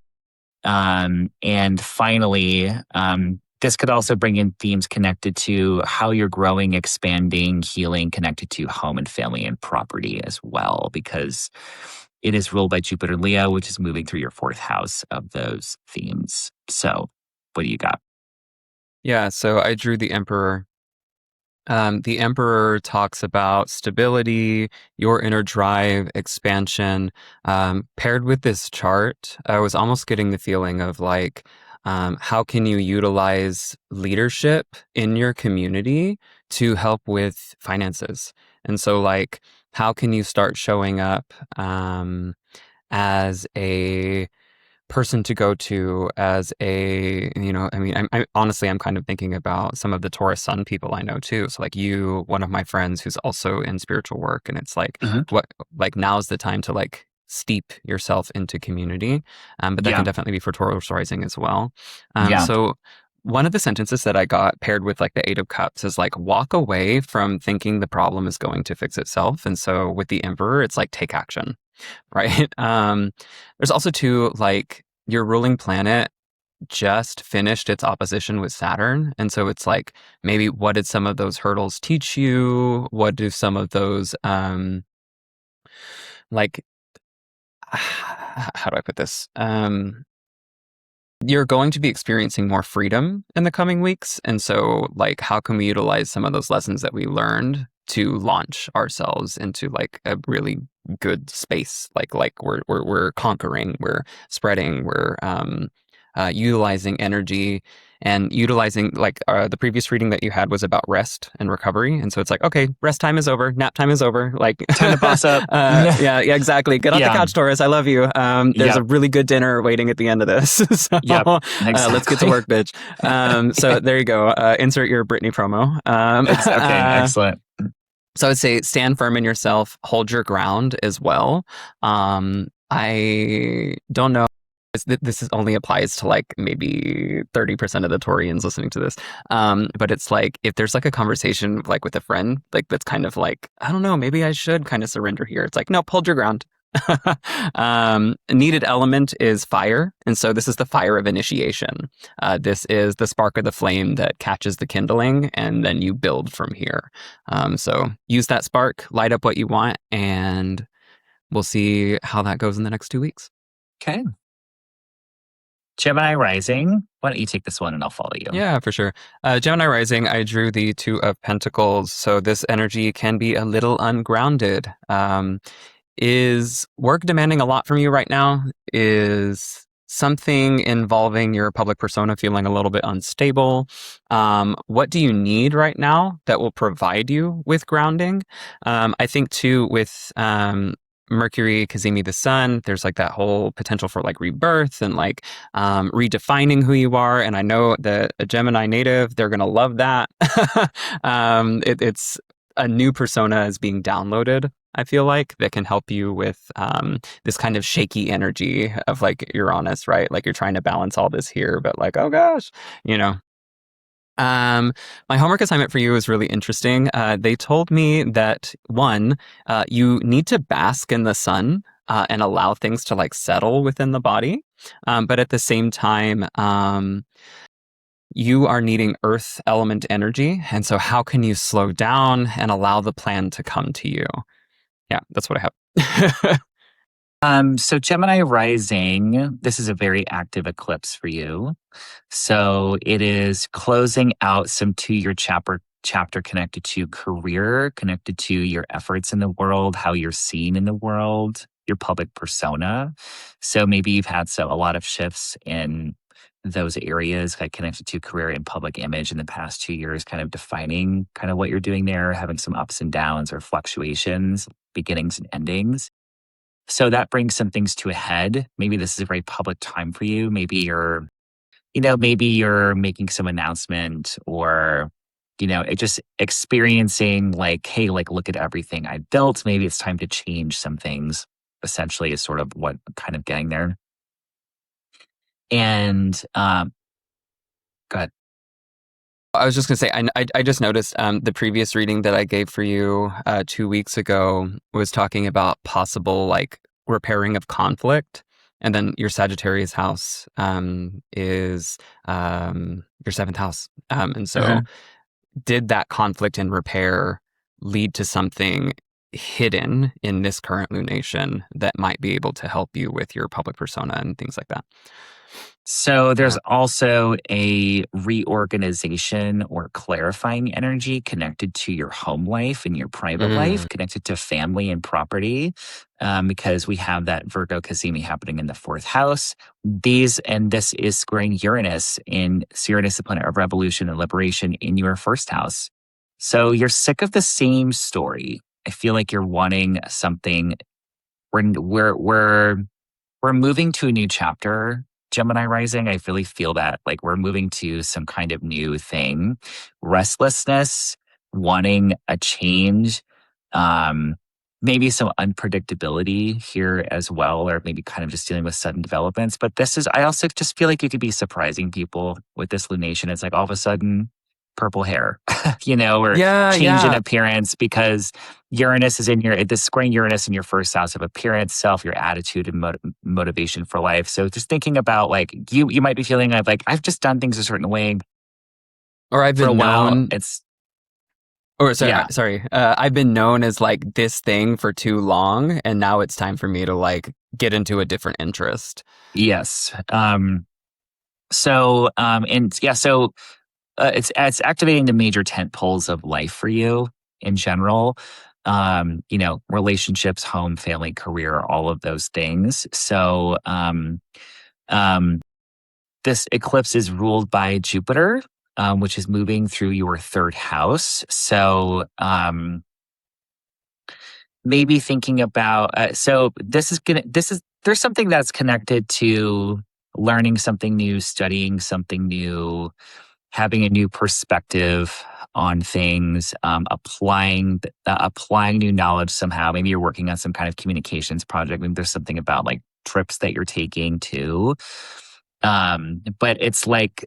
And finally, this could also bring in themes connected to how you're growing, expanding, healing, connected to home and family and property as well, because it is ruled by Jupiter Leo, which is moving through your fourth house of those themes. So, what do you got? Yeah. So I drew the Emperor. The Emperor talks about stability, your inner drive, expansion. Paired with this chart, I was almost getting the feeling of like, how can you utilize leadership in your community to help with finances? And so, like, how can you start showing up as a person to go to as I mean, I honestly, I'm kind of thinking about some of the Taurus Sun people I know too. So like you, one of my friends who's also in spiritual work, and it's like, Hmm. like now's the time to like steep yourself into community. But that can Yeah, definitely be for Taurus rising as well. yeah. So one of the sentences that I got paired with like the Eight of Cups is like, walk away from thinking the problem is going to fix itself. And so with the Emperor, it's like, take action, right? There's also too, like, your ruling planet just finished its opposition with Saturn. And so it's like, maybe what did some of those hurdles teach you? What do some of those, like, how do I put this? You're going to be experiencing more freedom in the coming weeks. And so, like, how can we utilize some of those lessons that we learned to launch ourselves into like a really good space. Like we're conquering, we're spreading, we're utilizing energy and utilizing like the previous reading that you had was about rest and recovery. And so it's like, okay, rest time is over. Nap time is over. Like, Time to boss up. yeah, exactly. Get off the Yeah. couch, Taurus. I love you. There's a really good dinner waiting at the end of this. So Exactly. let's get to work, bitch. So there you go. Insert your Britney promo. Okay, excellent. So I would say stand firm in yourself, hold your ground as well. I don't know. This only applies to like maybe 30% of the Taurians listening to this. But it's like if there's like a conversation like with a friend, like that's kind of like, I don't know, maybe I should kind of surrender here. It's like, nope, hold your ground. Needed element is fire. And so this is the fire of initiation. This is the spark of the flame that catches the kindling and then you build from here. So use that spark, light up what you want, and we'll see how that goes in the next 2 weeks. Okay. Gemini rising. Why don't you take this one and I'll follow you? Yeah, for sure. Gemini rising, I drew the Two of Pentacles. So this energy can be a little ungrounded. Is work demanding a lot from you right now? Is something involving your public persona feeling a little bit unstable? What do you need right now that will provide you with grounding? I think too with Mercury, Cazimi, the sun, there's like that whole potential for like rebirth and like redefining who you are. And I know that a Gemini native, they're going to love that. It's a new persona is being downloaded, I feel like, that can help you with this kind of shaky energy of like Uranus, right? Like you're trying to balance all this here, but like, oh gosh, you know. My homework assignment for you is really interesting. They told me that one, you need to bask in the sun and allow things to like settle within the body. But at the same time, you are needing earth element energy. And so how can you slow down and allow the plan to come to you? Yeah, that's what I have. So Gemini rising, this is a very active eclipse for you. So it is closing out some 2-year chapter connected to career, connected to your efforts in the world, how you're seen in the world, your public persona. So maybe you've had a lot of shifts in those areas like connected to career and public image in the past 2 years, kind of defining kind of what you're doing there, having some ups and downs or fluctuations, beginnings and endings. So that brings some things to a head. Maybe this is a very public time for you. Maybe you're making some announcement or, just experiencing like, hey, like, look at everything I built. Maybe it's time to change some things, essentially, is sort of what I'm kind of getting there. And go ahead. I was just going to say, I just noticed the previous reading that I gave for you 2 weeks ago was talking about possible like repairing of conflict. And then your Sagittarius house is your 7th house. And so did that conflict and repair lead to something hidden in this current lunation that might be able to help you with your public persona and things like that? So there's also a reorganization or clarifying energy connected to your home life and your private life, connected to family and property, because we have that Virgo Cazimi happening in the 4th house. This is squaring Uranus Uranus, the planet of revolution and liberation, in your 1st house. So you're sick of the same story. I feel like you're wanting something. We're moving to a new chapter. Gemini rising, I really feel that like we're moving to some kind of new thing. Restlessness, wanting a change, maybe some unpredictability here as well, or maybe kind of just dealing with sudden developments. But I also just feel like you could be surprising people with this lunation. It's like all of a sudden, purple hair, or change in appearance because Uranus is this squaring Uranus in your 1st house of appearance, self, your attitude and motivation for life. So just thinking about like, you might be feeling like I've just done things a certain way. Or I've been known. I've been known as like this thing for too long. And now it's time for me to like get into a different interest. Yes. It's activating the major tent poles of life for you in general. Relationships, home, family, career, all of those things. So um, this eclipse is ruled by Jupiter, which is moving through your third house. So maybe thinking about there's something that's connected to learning something new, studying something new, having a new perspective on things, applying new knowledge somehow. Maybe you're working on some kind of communications project. Maybe there's something about like trips that you're taking too. But it's like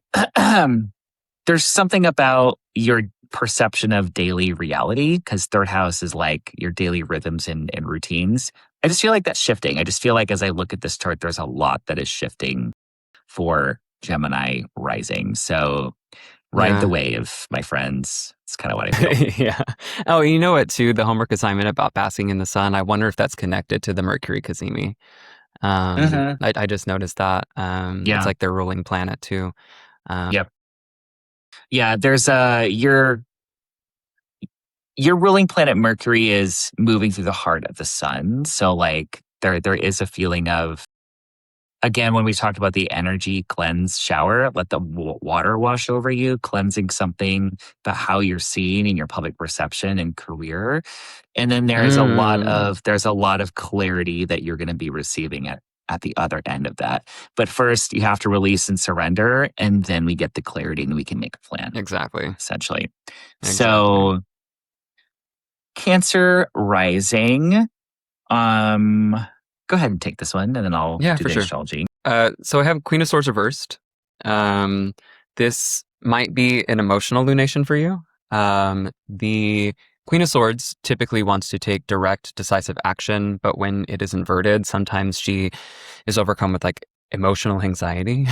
there's something about your perception of daily reality, because third house is like your daily rhythms and routines. I just feel like that's shifting. I just feel like as I look at this chart, there's a lot that is shifting for Gemini rising. So ride the Yeah. wave, my friends. It's kind of what I feel. Yeah. Oh, you know what, too? The homework assignment about basking in the sun, I wonder if that's connected to the Mercury Cazimi. Hmm. I just noticed that. It's Yeah. like their ruling planet, too. Yep. Yeah. There's your ruling planet Mercury is moving through the heart of the sun. So like there is a feeling of, again, when we talked about the energy cleanse shower, let the water wash over you, cleansing something about how you're seen in your public perception and career. And then Mm, there's a lot of clarity that you're going to be receiving at the other end of that. But first you have to release and surrender, and then we get the clarity and we can make a plan, exactly. essentially. Exactly. So Cancer rising. Um, Go ahead and take this one, and then I'll Yeah, do for the sure. astrology. So I have Queen of Swords reversed. This might be an emotional lunation for you. The Queen of Swords typically wants to take direct, decisive action, but when it is inverted, sometimes she is overcome with like emotional anxiety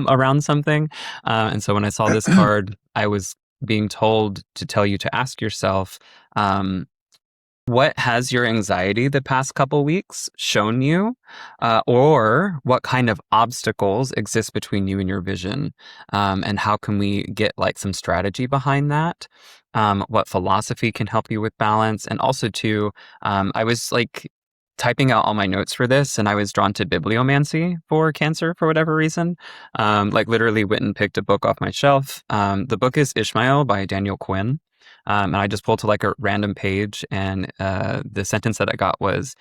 around something. And so when I saw this card, I was being told to tell you to ask yourself, um, what has your anxiety the past couple weeks shown you? Or what kind of obstacles exist between you and your vision? And how can we get like some strategy behind that? What philosophy can help you with balance? And also too, I was like typing out all my notes for this and I was drawn to bibliomancy for Cancer for whatever reason. Like literally went and picked a book off my shelf. The book is Ishmael by Daniel Quinn. And I just pulled to like a random page, and the sentence that I got was,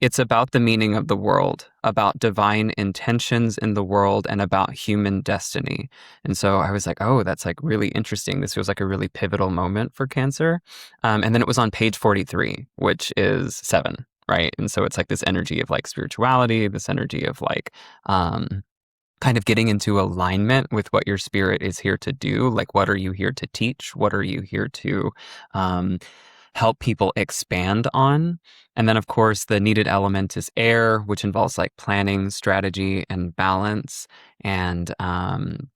it's about the meaning of the world, about divine intentions in the world, and about human destiny. And so I was like, oh, that's like really interesting. This feels like a really pivotal moment for Cancer. And then it was on page 43, which is 7, right? And so it's like this energy of like spirituality, this energy of like, kind of getting into alignment with what your spirit is here to do. Like, what are you here to teach? What are you here to um, help people expand on? And then, of course, the needed element is air, which involves like planning, strategy, and balance. And I'm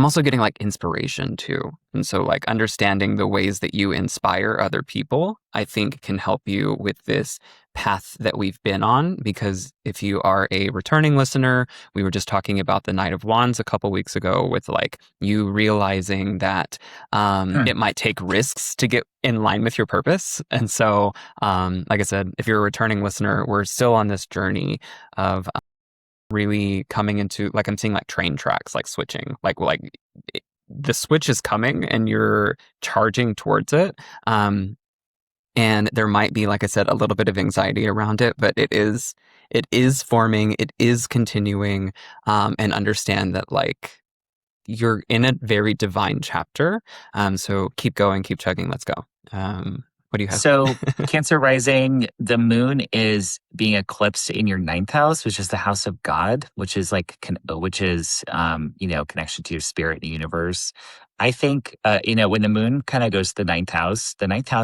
also getting like inspiration too. And so, like, understanding the ways that you inspire other people, I think can help you with this path that we've been on. Because if you are a returning listener, we were just talking about the Knight of Wands a couple weeks ago with like you realizing that Hmm. it might take risks to get in line with your purpose. And so, like I said, if you're a returning listener, we're still on this journey of really coming into like I'm seeing like train tracks, like switching, the switch is coming and you're charging towards it. And there might be, like I said, a little bit of anxiety around it, but it is forming, it is continuing, and understand that like you're in a very divine chapter. So keep going, keep chugging, let's go. What do you have? So Cancer rising, the moon is being eclipsed in your ninth house, which is the house of God, which is like connection to your spirit and the universe. I think when the moon kind of goes to the ninth house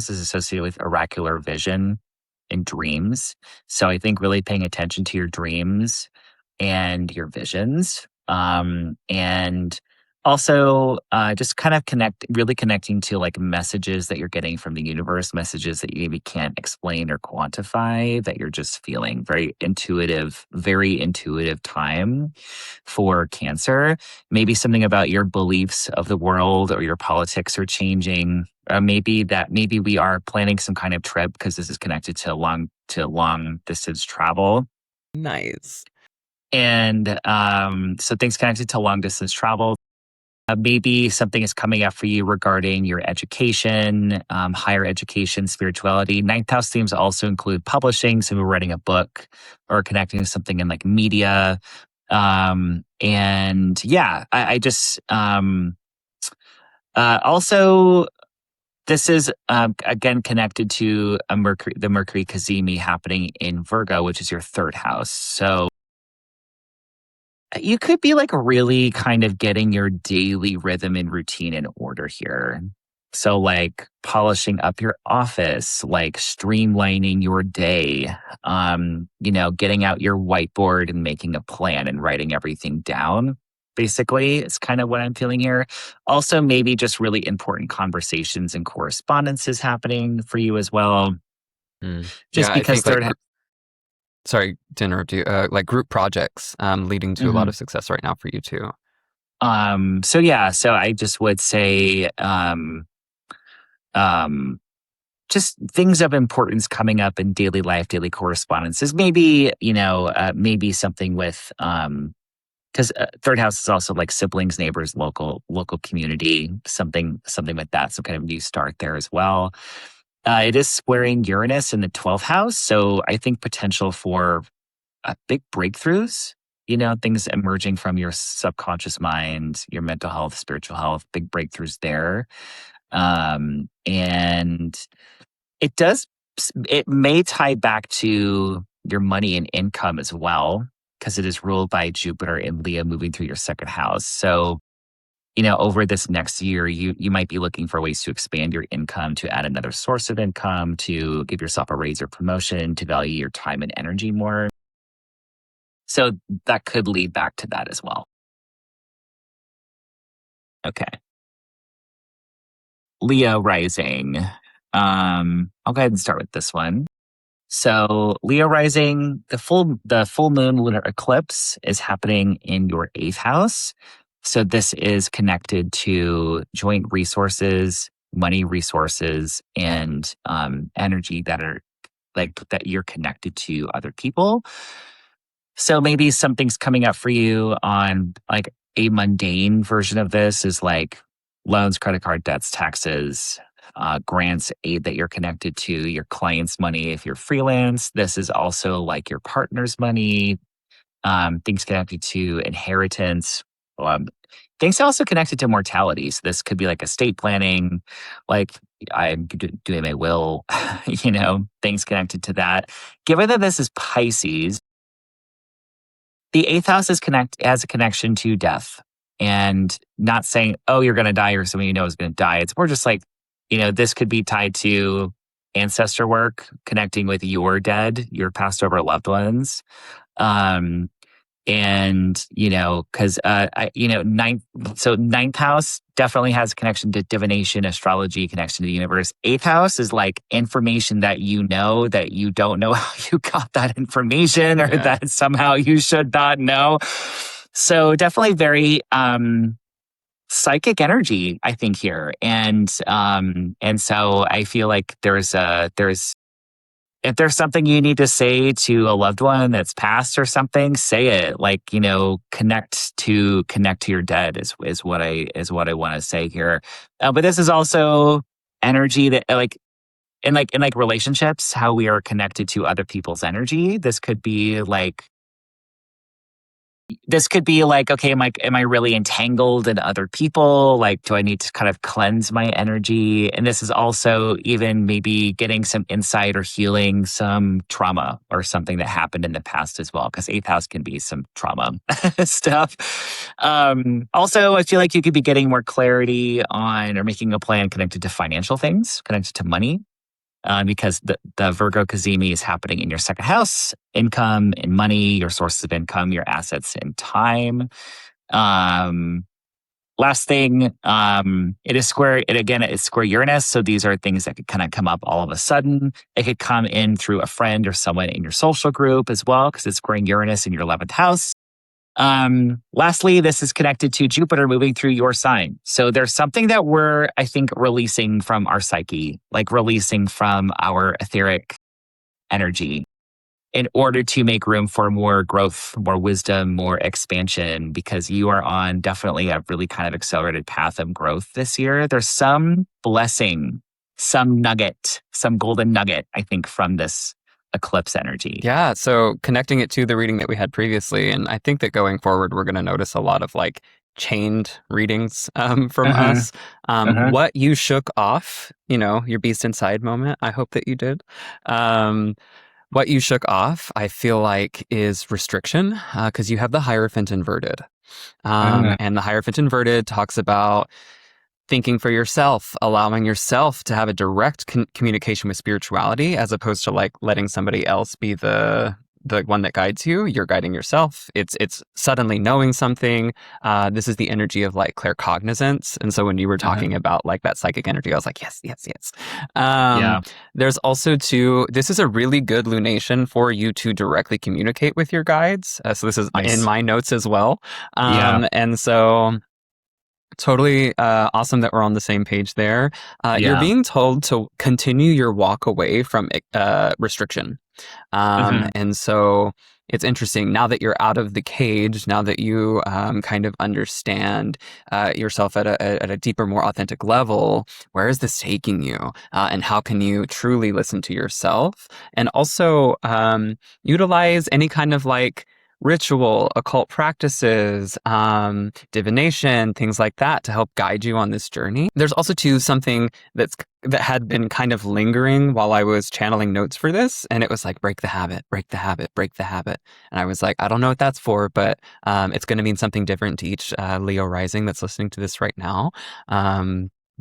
is associated with oracular vision and dreams. So I think really paying attention to your dreams and your visions. And also just kind of really connecting to like messages that you're getting from the universe, messages that you maybe can't explain or quantify, that you're just feeling very intuitive time for Cancer. Maybe something about your beliefs of the world or your politics are changing maybe we are planning some kind of trip because this is connected to long distance travel. Nice. And so things connected to long distance travel. Maybe something is coming up for you regarding your education, higher education, spirituality. Ninth house themes also include publishing, so we're writing a book or connecting to something in like media. And yeah, I just also this is again connected to the Mercury Cazimi happening in Virgo, which is your third house. So you could be like really kind of getting your daily rhythm and routine in order here. So like polishing up your office, like streamlining your day, getting out your whiteboard and making a plan and writing everything down. Basically, it's kind of what I'm feeling here. Also, maybe just really important conversations and correspondences happening for you as well. Yeah, Just I because think like third, sorry to interrupt you. Like group projects leading to a lot of success right now for you too. So I just would say um just things of importance coming up in daily life, daily correspondences. Maybe, maybe something with because third house is also like siblings, neighbors, local community, something like that. Some kind of new start there as well. It is squaring Uranus in the 12th house, so I think potential for big breakthroughs, things emerging from your subconscious mind, your mental health, spiritual health, big breakthroughs there. And it may tie back to your money and income as well, because it is ruled by Jupiter and Leo moving through your second house. So, over this next year, you might be looking for ways to expand your income, to add another source of income, to give yourself a raise or promotion, to value your time and energy more. So that could lead back to that as well. Okay. Leo rising. I'll go ahead and start with this one. So Leo rising, the full moon lunar eclipse is happening in your 8th house. So this is connected to joint resources, money resources, and energy that are like that you're connected to other people. So maybe something's coming up for you on like a mundane version of this is like loans, credit card debts, taxes, grants, aid that you're connected to, your client's money if you're freelance. This is also like your partner's money, things connected to inheritance, um, things also connected to mortality. So this could be like estate planning, like I'm doing my will, things connected to that. Given that this is Pisces, the 8th house has a connection to death, and not saying, oh, you're going to die or someone you know is going to die. It's more just like, this could be tied to ancestor work, connecting with your dead, your passed over loved ones. And because ninth house definitely has a connection to divination, astrology, connection to the universe. 8th house is like information that that you don't know how you got that information, or that somehow you should not know. So definitely very psychic energy, I think, here. And so I feel like there's if there's something you need to say to a loved one that's passed or something, say it. Like, connect to your dead is what I want to say here. But this is also energy that in relationships, how we are connected to other people's energy. This could be like, okay, am I really entangled in other people? Like, do I need to kind of cleanse my energy? And this is also even maybe getting some insight or healing some trauma or something that happened in the past as well, because 8th house can be some trauma stuff. Also, I feel like you could be getting more clarity on or making a plan connected to financial things, connected to money. Because the Virgo Cazimi is happening in your second house, income and money, your sources of income, your assets and time. Last thing, it's square Uranus. So these are things that could kind of come up all of a sudden. It could come in through a friend or someone in your social group as well, because it's squaring Uranus in your 11th house. Lastly, this is connected to Jupiter moving through your sign. So there's something that we're, I think, releasing from our psyche, like releasing from our etheric energy in order to make room for more growth, more wisdom, more expansion, because you are on definitely a really kind of accelerated path of growth this year. There's some blessing, some nugget, some golden nugget, I think, from this eclipse energy. Yeah, so connecting it to the reading that we had previously, and I think that going forward, we're going to notice a lot of like chained readings from Uh-huh. us. Uh-huh. What you shook off, your beast inside moment. I hope that you did. Um, what you shook off, I feel like, is restriction because you have the Hierophant inverted. Uh-huh. And the Hierophant inverted talks about thinking for yourself, allowing yourself to have a direct communication with spirituality as opposed to like letting somebody else be the one that guides you. You're guiding yourself. It's suddenly knowing something. This is the energy of like claircognizance. And so when you were Uh-huh. talking about like that psychic energy, I was like, yes, yes, yes. Yeah. There's also too, this is a really good lunation for you to directly communicate with your guides. So this is in Nice. my notes as well. Yeah. And so totally awesome that we're on the same page there. You're Yeah. being told to continue your walk away from restriction. Uh-huh. And so it's interesting now that you're out of the cage, now that you kind of understand yourself at a deeper, more authentic level, where is this taking you? And how can you truly listen to yourself? And also utilize any kind of like ritual, occult practices, divination, things like that to help guide you on this journey. There's also too something that had been kind of lingering while I was channeling notes for this, and it was like break the habit, break the habit, break the habit. And I was like, I don't know what that's for, but it's going to mean something different to each Leo rising that's listening to this right now.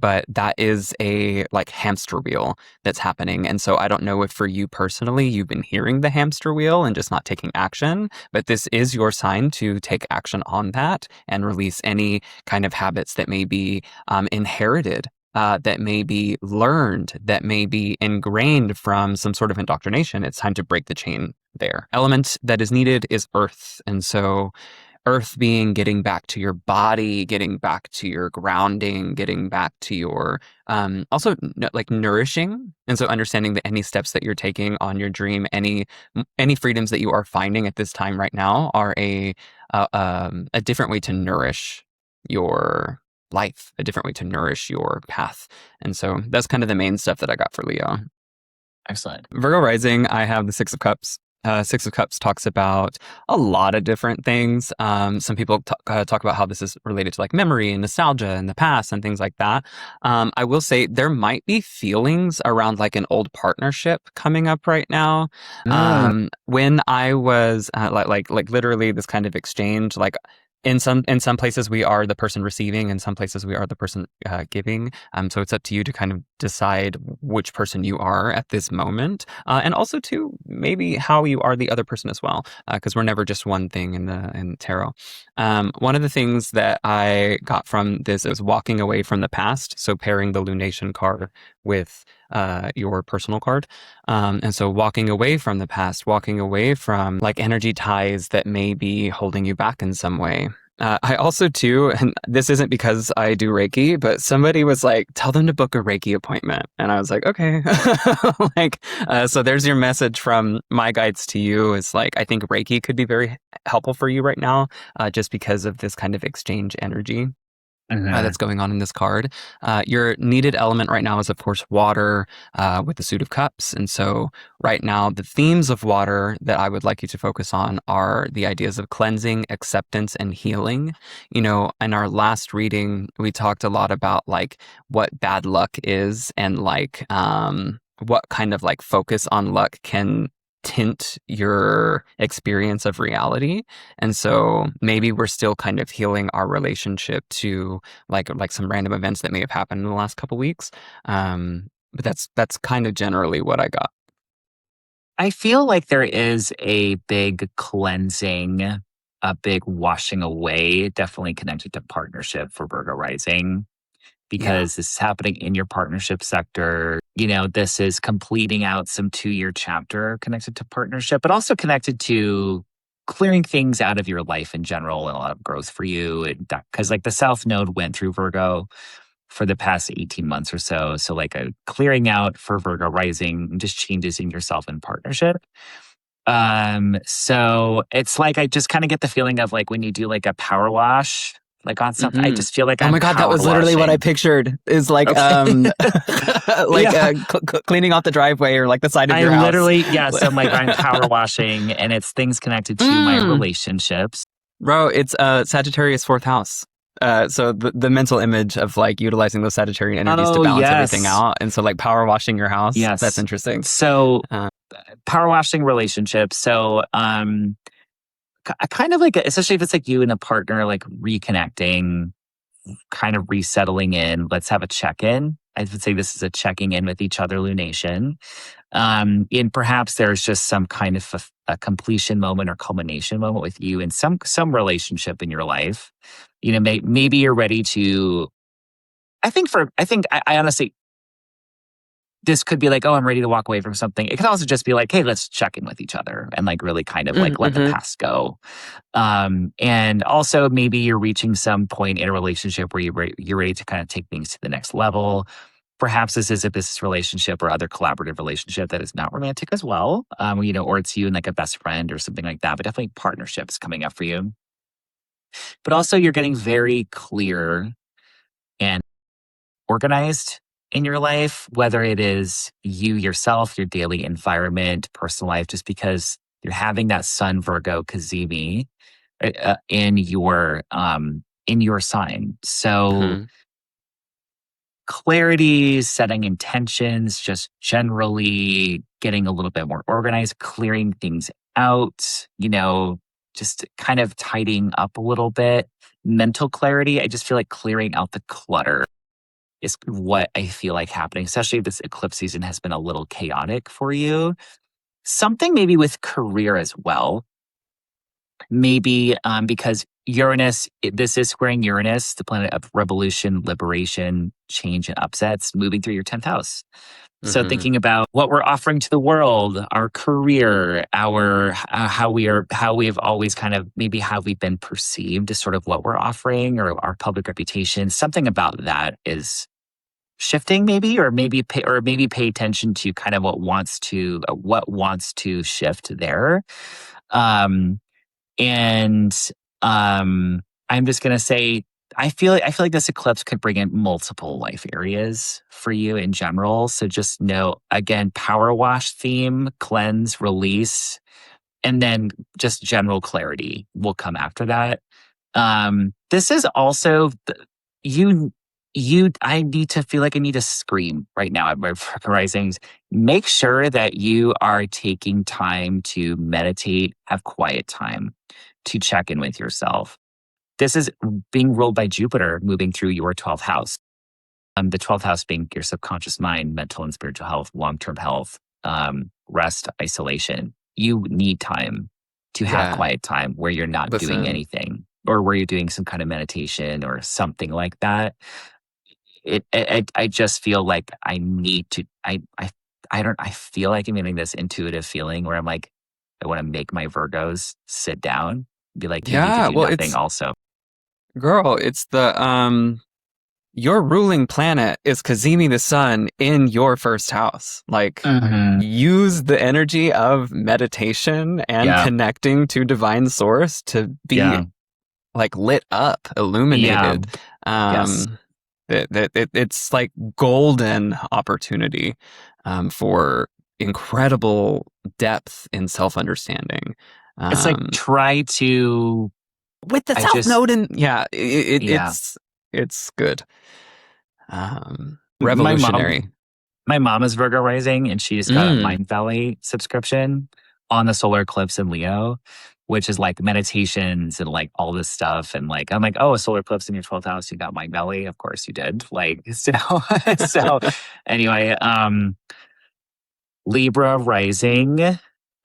But that is a like hamster wheel that's happening. And so I don't know if for you personally, you've been hearing the hamster wheel and just not taking action, but this is your sign to take action on that and release any kind of habits that may be inherited. That may be learned, that may be ingrained from some sort of indoctrination. It's time to break the chain there. Element that is needed is earth. And so earth being getting back to your body, getting back to your grounding, getting back to your also like nourishing. And so understanding that any steps that you're taking on your dream, any freedoms that you are finding at this time right now are a different way to nourish your life, a different way to nourish your path. And so that's kind of the main stuff that I got for Leo. Excellent. Virgo rising, I have the Six of Cups. Six of Cups talks about a lot of different things. Some people talk about how this is related to like memory and nostalgia and the past and things like that. I will say there might be feelings around like an old partnership coming up right now. Mm. When I was like literally this kind of exchange, like in some places we are the person receiving, in some places we are the person giving. So it's up to you to kind of decide which person you are at this moment, and also to maybe how you are the other person as well, because we're never just one thing in tarot. One of the things that I got from this is walking away from the past. So pairing the lunation card with your personal card. And so walking away from the past, walking away from like energy ties that may be holding you back in some way. I also too, and this isn't because I do Reiki, but somebody was like, tell them to book a Reiki appointment. And I was like, okay. So there's your message from my guides to you is like, I think Reiki could be very helpful for you right now, just because of this kind of exchange energy. Uh-huh. That's going on in this card. Your needed element right now is, of course, water with the Suit of Cups. And so, right now, the themes of water that I would like you to focus on are the ideas of cleansing, acceptance, and healing. In our last reading, we talked a lot about like what bad luck is and like what kind of like focus on luck can tint your experience of reality. And so maybe we're still kind of healing our relationship to like some random events that may have happened in the last couple weeks. But that's kind of generally what I got. I feel like there is a big cleansing, a big washing away, definitely connected to partnership for Virgo rising, Yeah. because this is happening in your partnership sector. This is completing out some 2-year chapter connected to partnership, but also connected to clearing things out of your life in general and a lot of growth for you. Because like the South Node went through Virgo for the past 18 months or so. So like a clearing out for Virgo rising, just changes in yourself and partnership. So it's like I just kind of get the feeling of like when you do like a power wash, like on something, I just feel like Oh I'm my God, that power was literally what I washing. pictured is like, Okay. like Yeah. cleaning off the driveway or like the side of I your house. literally, yes, I'm like, I'm power washing and it's things connected to my Mm. relationships. Bro, it's Sagittarius fourth house. So the mental image of like utilizing those Sagittarian energies to Oh, balance everything yes. out. And so like power washing your house. That's Yes. interesting. So Uh, power washing relationships. So, kind of like, especially if it's like you and a partner, like reconnecting, kind of resettling in. Let's have a check-in. I would say this is a checking in with each other lunation. And perhaps there's just some kind of a completion moment or culmination moment with you in some relationship in your life. You know, maybe you're ready to. I honestly, this could be like, oh, I'm ready to walk away from something. It could also just be like, hey, let's check in with each other and like really kind of like let the mm-hmm. past go. And also maybe you're reaching some point in a relationship where you're ready to kind of take things to the next level. Perhaps this is a business relationship or other collaborative relationship that is not romantic as well. You know, or it's you and like a best friend or something like that, but definitely partnerships coming up for you. But also you're getting very clear and organized in your life, whether it is you yourself, your daily environment, personal life, just because you're having that Sun Virgo Kazemi in your sign. So Mm-hmm. clarity, setting intentions, just generally getting a little bit more organized, clearing things out, you know, just kind of tidying up a little bit. Mental clarity, I just feel like clearing out the clutter is what I feel like happening, especially if this eclipse season has been a little chaotic for you. Something maybe with career as well. Maybe because this is squaring Uranus, the planet of revolution, liberation, change, and upsets, moving through your 10th house. So Mm-hmm. thinking about what we're offering to the world, our career, our how we have always kind of maybe how we've been perceived is sort of what we're offering or our public reputation. Something about that is shifting maybe, or maybe pay attention to kind of what wants to shift there. Um, and I'm just gonna say I feel like this eclipse could bring in multiple life areas for you in general. So just know again, power wash theme, cleanse, release, and then just general clarity will come after that. This is also you I need to feel like I need to scream right now at my risings. Make sure that you are taking time to meditate, have quiet time to check in with yourself. This is being ruled by Jupiter moving through your 12th house. The 12th house being your subconscious mind, mental and spiritual health, long-term health, rest, isolation. You need time to have Yeah. quiet time where you're not doing Listen. anything or where you're doing some kind of meditation or something like that. I just feel like I need to, I feel like I'm getting this intuitive feeling where I'm like, I want to make my Virgos sit down, be like, you need to Yeah. do Well, nothing it's also. girl. It's the your ruling planet is Kazemi the sun in your first house. Like, Hmm. use the energy of meditation and Yeah. connecting to divine source to be Yeah. like lit up, Yeah. illuminated. Yes. Um, it's like golden opportunity for incredible depth in self understanding. It's like try to, With the I South just, Node, and yeah, yeah. it's good. My mom, Revolutionary. my mom is Virgo rising and she just got a Mm. Mind Valley subscription on the solar eclipse in Leo, which is like meditations and like all this stuff. And like, I'm like, oh, a solar eclipse in your 12th house, you got Mind Valley. Of course you did. Like, so, so anyway, Libra rising.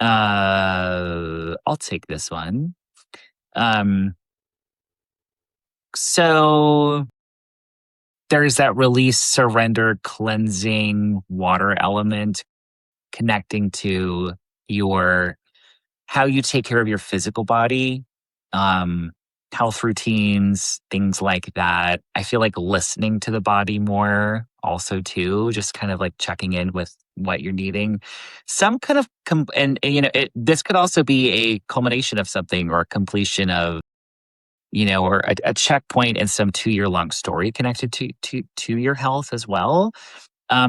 I'll take this one. Um, so there's that release, surrender, cleansing water element connecting to your how you take care of your physical body, um, health routines, things like that. I feel like listening to the body more also too, just kind of like checking in with what you're needing. Some kind of, this could also be a culmination of something or a completion of, or a checkpoint in some 2-year long story connected to your health as well.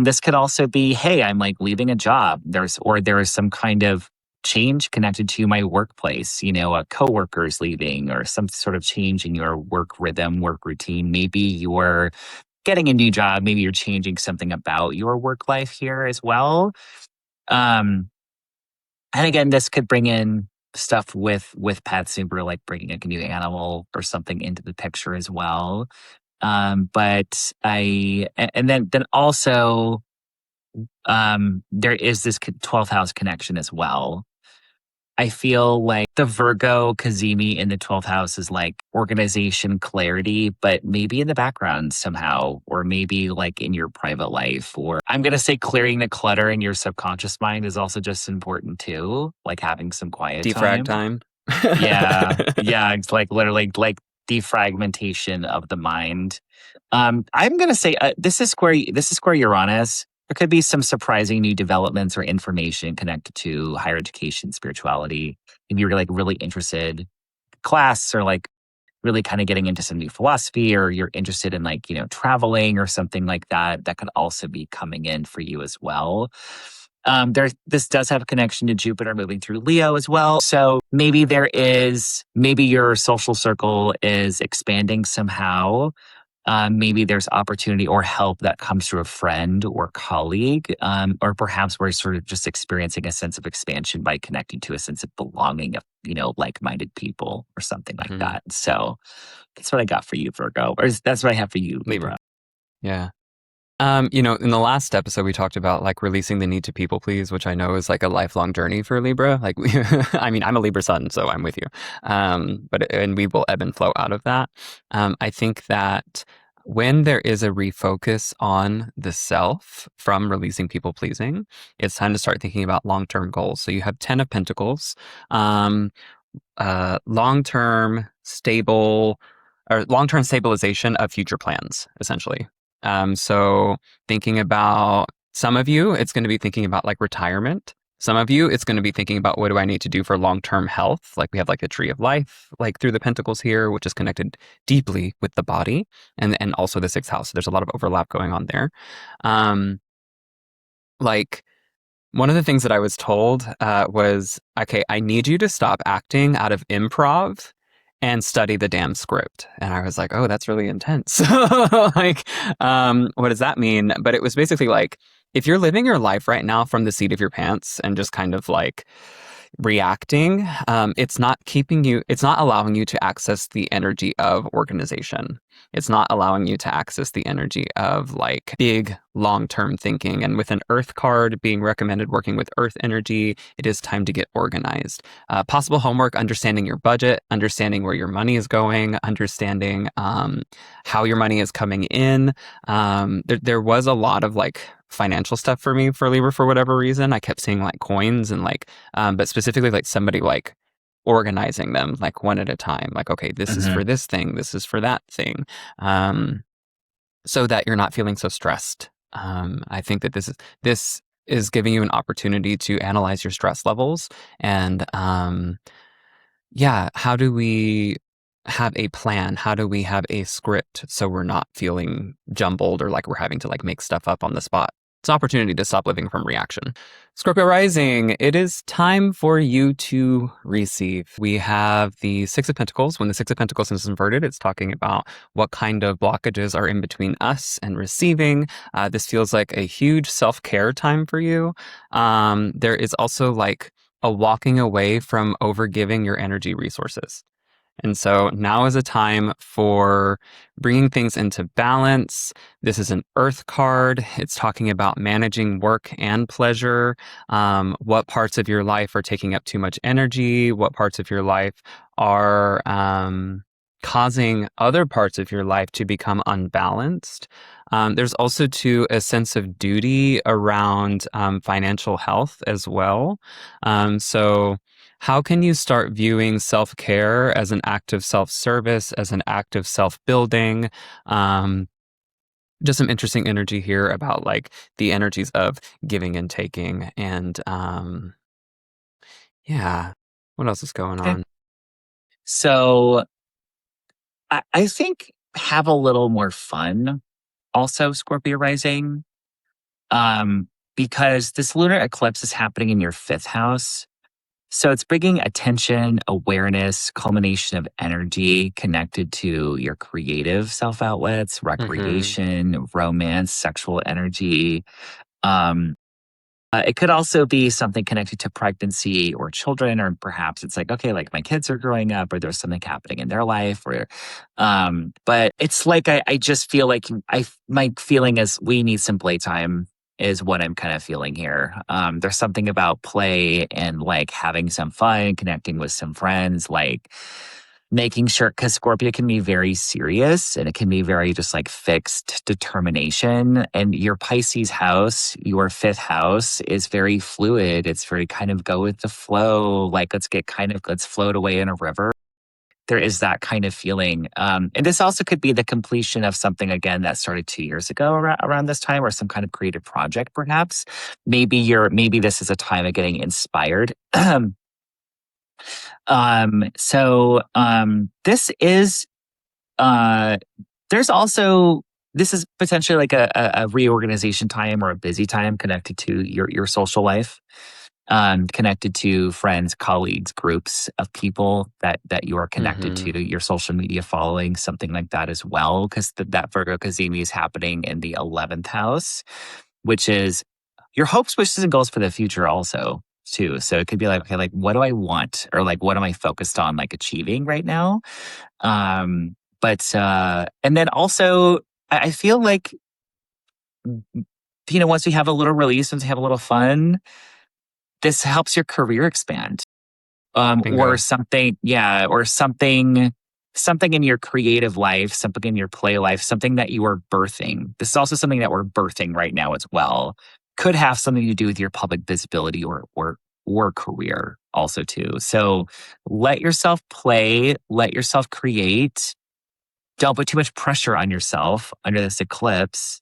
This could also be, hey, I'm like leaving a job. There is some kind of change connected to my workplace. A coworker's leaving, or some sort of change in your work rhythm, work routine. Maybe you're getting a new job. Maybe you're changing something about your work life here as well. Um, and again, this could bring in stuff with pets, super like bringing a new animal or something into the picture as well. But then also there is this 12th house connection as well. I feel like the Virgo Kazemi in the 12th house is like organization, clarity, but maybe in the background somehow, or maybe like in your private life. Or I'm going to say clearing the clutter in your subconscious mind is also just important too, like having some quiet Defrag time. time. Yeah. Yeah. It's like literally like defragmentation of the mind. I'm going to say this is square Uranus. There could be some surprising new developments or information connected to higher education, spirituality. If you're like really interested in class, or like really kind of getting into some new philosophy, or you're interested in like, traveling or something like that, that could also be coming in for you as well. This does have a connection to Jupiter moving through Leo as well. So maybe your social circle is expanding somehow. Maybe there's opportunity or help that comes through a friend or colleague, or perhaps we're sort of just experiencing a sense of expansion by connecting to a sense of belonging of, like-minded people or something like that. So that's what I got for you, Virgo. That's what I have for you, Libra. Yeah. In the last episode, we talked about like releasing the need to people please, which I know is like a lifelong journey for Libra. Like, I mean, I'm a Libra sun, so I'm with you. And we will ebb and flow out of that. I think that when there is a refocus on the self from releasing people pleasing, it's time to start thinking about long-term goals. So you have 10 of Pentacles, long-term stable or long-term stabilization of future plans, essentially. So thinking about some of you, it's going to be thinking about like retirement. Some of you, it's going to be thinking about what do I need to do for long-term health? Like we have like the tree of life, like through the pentacles here, which is connected deeply with the body and also the 6th house. So there's a lot of overlap going on there. Like one of the things that I was told was, okay, I need you to stop acting out of improv and study the damn script. And I was like, oh, that's really intense. Like, what does that mean? But it was basically like, if you're living your life right now from the seat of your pants and just kind of like reacting, it's not allowing you to access the energy of organization. It's not allowing you to access the energy of like big long-term thinking. And with an Earth card being recommended working with Earth energy, it is time to get organized. Possible homework, understanding your budget, understanding where your money is going, understanding how your money is coming in. There was a lot of like financial stuff for me for Libra for whatever reason. I kept seeing like coins and like, but specifically like somebody like organizing them like one at a time. Like, okay, this is for this thing, this is for that thing, so that you're not feeling so stressed. I think that this is giving you an opportunity to analyze your stress levels and how do we have a plan? How do we have a script so we're not feeling jumbled or like we're having to like make stuff up on the spot? It's an opportunity to stop living from reaction. Scorpio rising, it is time for you to receive. We have the 6 of Pentacles. When the 6 of Pentacles is inverted, it's talking about what kind of blockages are in between us and receiving. This feels like a huge self-care time for you. There is also like a walking away from overgiving your energy resources. And so now is a time for bringing things into balance. This is an Earth card. It's talking about managing work and pleasure. What parts of your life are taking up too much energy? What parts of your life are causing other parts of your life to become unbalanced? There's also too a sense of duty around financial health as well. So How can you start viewing self-care as an act of self-service, as an act of self-building? Just some interesting energy here about like the energies of giving and taking. And yeah, what else is going Okay. on? So I think have a little more fun. Also, Scorpio rising, because this lunar eclipse is happening in your fifth house. So it's bringing attention, awareness, culmination of energy connected to your creative self outlets, Mm-hmm. recreation, romance, sexual energy. Um, it could also be something connected to pregnancy or children, or perhaps it's like, okay, like my kids are growing up, or there's something happening in their life, or, but it's like I just feel like my feeling is we need some playtime is what I'm kind of feeling here. There's something about play and like having some fun, connecting with some friends, like making sure, because Scorpio can be very serious and it can be very just like fixed determination. And your Pisces house, your fifth house, is very fluid. It's very kind of go with the flow. Like let's float away in a river. There is that kind of feeling. And this also could be the completion of something again that started 2 years ago around this time, or some kind of creative project, perhaps. Maybe this is a time of getting inspired. This is uh there's also this is potentially like a reorganization time or a busy time connected to your social life, connected to friends, colleagues, groups of people that you are connected Mm-hmm. to, your social media following, something like that as well, because that Virgo Kazemi is happening in the 11th house, which is your hopes, wishes, and goals for the future also too. So it could be like, okay, like what do I want, or like what am I focused on like achieving right now? And then also I feel like, once we have a little release, once we have a little fun, this helps your career expand. Or Bingo. something, yeah, or something in your creative life, something in your play life, something that you are birthing. This is also something that we're birthing right now as well. Could have something to do with your public visibility or career also too. So let yourself play, let yourself create. Don't put too much pressure on yourself under this eclipse.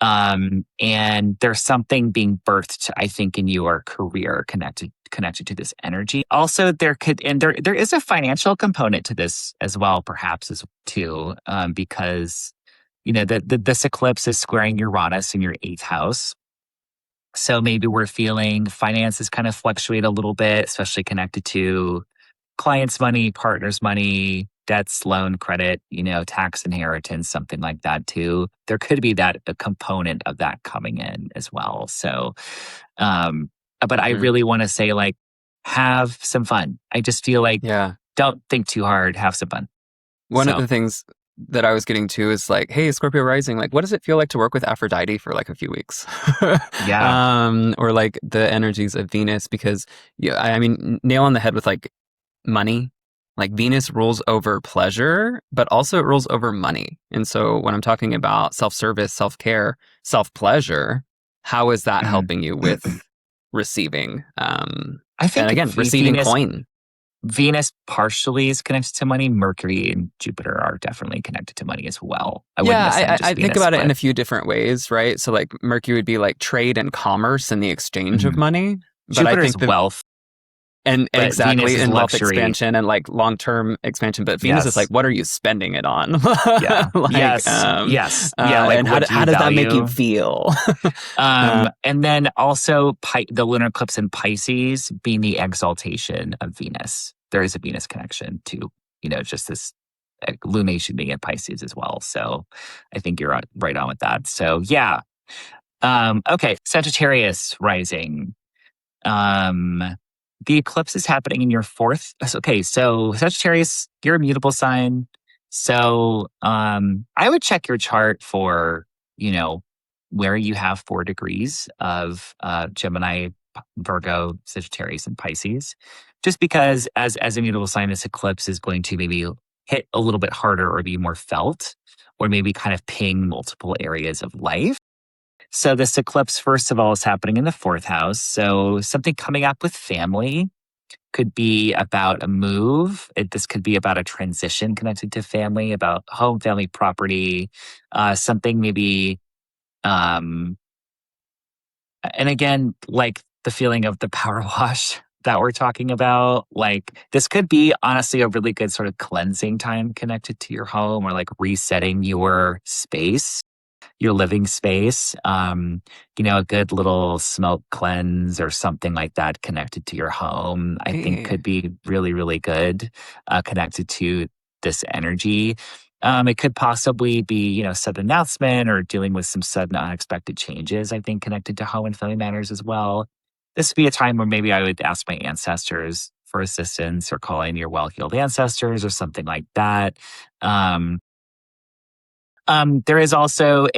And there's something being birthed, I think, in your career connected to this energy. Also, there is a financial component to this as well, perhaps as too, because this eclipse is squaring Uranus in your eighth house. So maybe we're feeling finances kind of fluctuate a little bit, especially connected to clients' money, partners' money, debts, loan, credit, tax, inheritance, something like that too. There could be a component of that coming in as well. So, um, but I Mm. really want to say, like, have some fun. I just feel like Yeah. don't think too hard, have some fun. One of So, the things that I was getting to is like, hey, Scorpio rising, like, what does it feel like to work with Aphrodite for like a few weeks? yeah. Or like the energies of Venus, because yeah, I mean, nail on the head with like money. Like Venus rules over pleasure, but also it rules over money. And so when I'm talking about self-service, self-care, self-pleasure, how is that Mhm. helping you with receiving? I And think again, receiving coin. Venus partially is connected to money. Mercury and Jupiter are definitely connected to money as well. I wouldn't Yeah, necessarily I just think Venus, about it in but a few different ways, right? So like Mercury would be like trade and commerce and the exchange of mhm. money. But I Jupiter is think the wealth, and but Venus exactly is in wealth luxury. expansion and like long-term expansion, but Venus is like, Yes. what are you spending it on? Yeah. Like Yes. Yes. Yeah. Like, and what do how you does that make you value? feel? uh, And then also the lunar eclipse in Pisces being the exaltation of Venus. There is a Venus connection to, just this lunation being in Pisces as well. So I think you're right on with that. So yeah. Okay. Sagittarius rising. Um, the eclipse is happening in your fourth. Okay, so Sagittarius, you're a mutable sign. So I would check your chart for, where you have 4 degrees of Gemini, Virgo, Sagittarius, and Pisces. Just because as a mutable sign, this eclipse is going to maybe hit a little bit harder or be more felt, or maybe kind of ping multiple areas of life. So this eclipse, first of all, is happening in the fourth house. So something coming up with family. could be about a move. This could be about a transition connected to family, about home, family, property, something maybe. Um, and again, like the feeling of the power wash that we're talking about, like this could be honestly a really good sort of cleansing time connected to your home or like resetting your space, your living space. A good little smoke cleanse or something like that connected to your home, I think Hey. could be really, really good, connected to this energy. It could possibly be, sudden announcement or dealing with some sudden unexpected changes, I think, connected to home and family matters as well. This would be a time where maybe I would ask my ancestors for assistance or call in your well-heeled ancestors or something like that. Um, there is also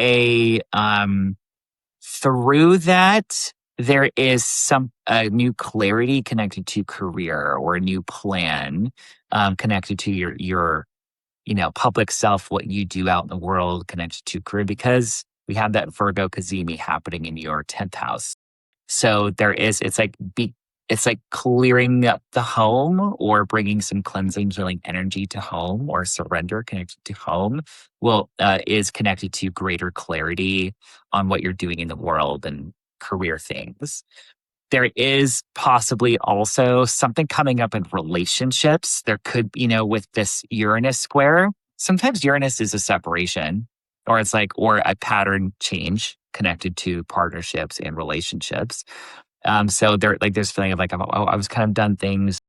through that, there is a new clarity connected to career or a new plan, connected to your public self, what you do out in the world connected to career, because we have that Virgo Kazemi happening in your 10th house. So it's like clearing up the home or bringing some cleansing, healing energy to home, or surrender connected to home. Is connected to greater clarity on what you're doing in the world and career things. There is possibly also something coming up in relationships. There could, with this Uranus square, sometimes Uranus is a separation, or a pattern change connected to partnerships and relationships. So there's feeling of like, oh, I was kind of done things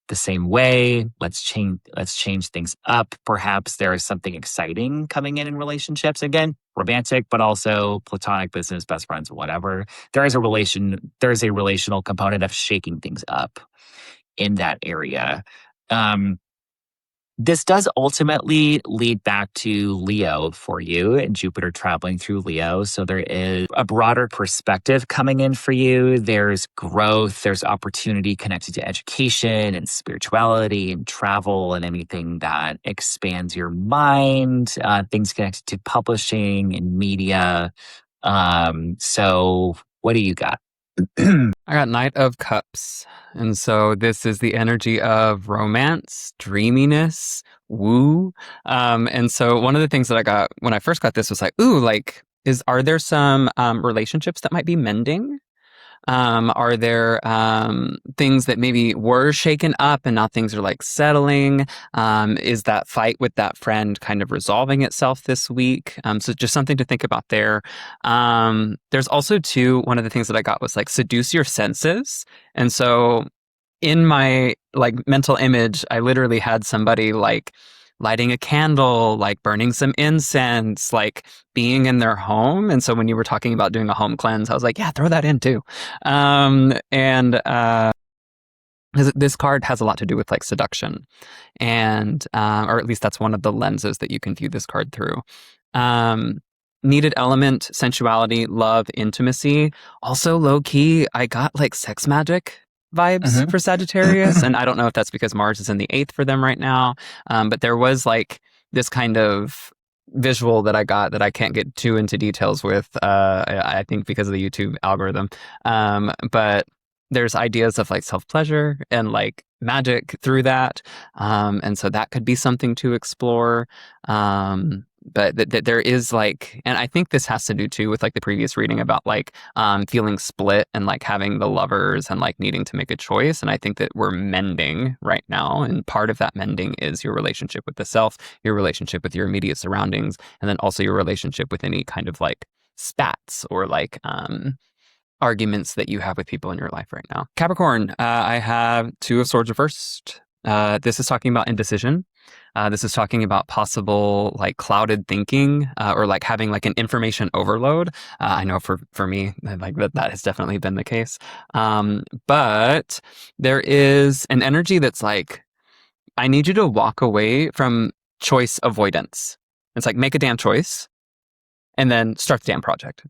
the same way. Let's change things up. Perhaps there is something exciting coming in relationships. Again, romantic, but also platonic, business, best friends, whatever. There's a relational component of shaking things up in that area. This does ultimately lead back to Leo for you and Jupiter traveling through Leo. So there is a broader perspective coming in for you. There's growth, there's opportunity connected to education and spirituality and travel and anything that expands your mind, things connected to publishing and media. So what do you got? I got Knight of Cups. And so this is the energy of romance, dreaminess, woo. And so one of the things that I got when I first got this was like, ooh, like, are there some relationships that might be mending? Are there things that maybe were shaken up and now things are like settling? Is that fight with that friend kind of resolving itself this week? So just something to think about there. There's also too, one of the things that I got was like seduce your senses. And so in my like mental image, I literally had somebody like lighting a candle, like burning some incense, like being in their home. And so when you were talking about doing a home cleanse, I was like, yeah, throw that in too. And this card has a lot to do with like seduction, and or at least that's one of the lenses that you can view this card through. Needed element, sensuality, love, intimacy. Also low key, I got like sex magic vibes for Sagittarius. And I don't know if that's because Mars is in the 8th for them right now. But there was like this kind of visual that I got that I can't get too into details with, I think because of the YouTube algorithm. But there's ideas of like self-pleasure and like magic through that. And so that could be something to explore. But there is like, and I think this has to do too with like the previous reading about like feeling split and like having the lovers and like needing to make a choice. And I think that we're mending right now. And part of that mending is your relationship with the self, your relationship with your immediate surroundings, and then also your relationship with any kind of like spats or like arguments that you have with people in your life right now. Capricorn, I have Two of Swords reversed. This is talking about indecision. This is talking about possible like clouded thinking or like having like an information overload. I know for me, like that has definitely been the case. But there is an energy that's like, I need you to walk away from choice avoidance. It's like make a damn choice and then start the damn project.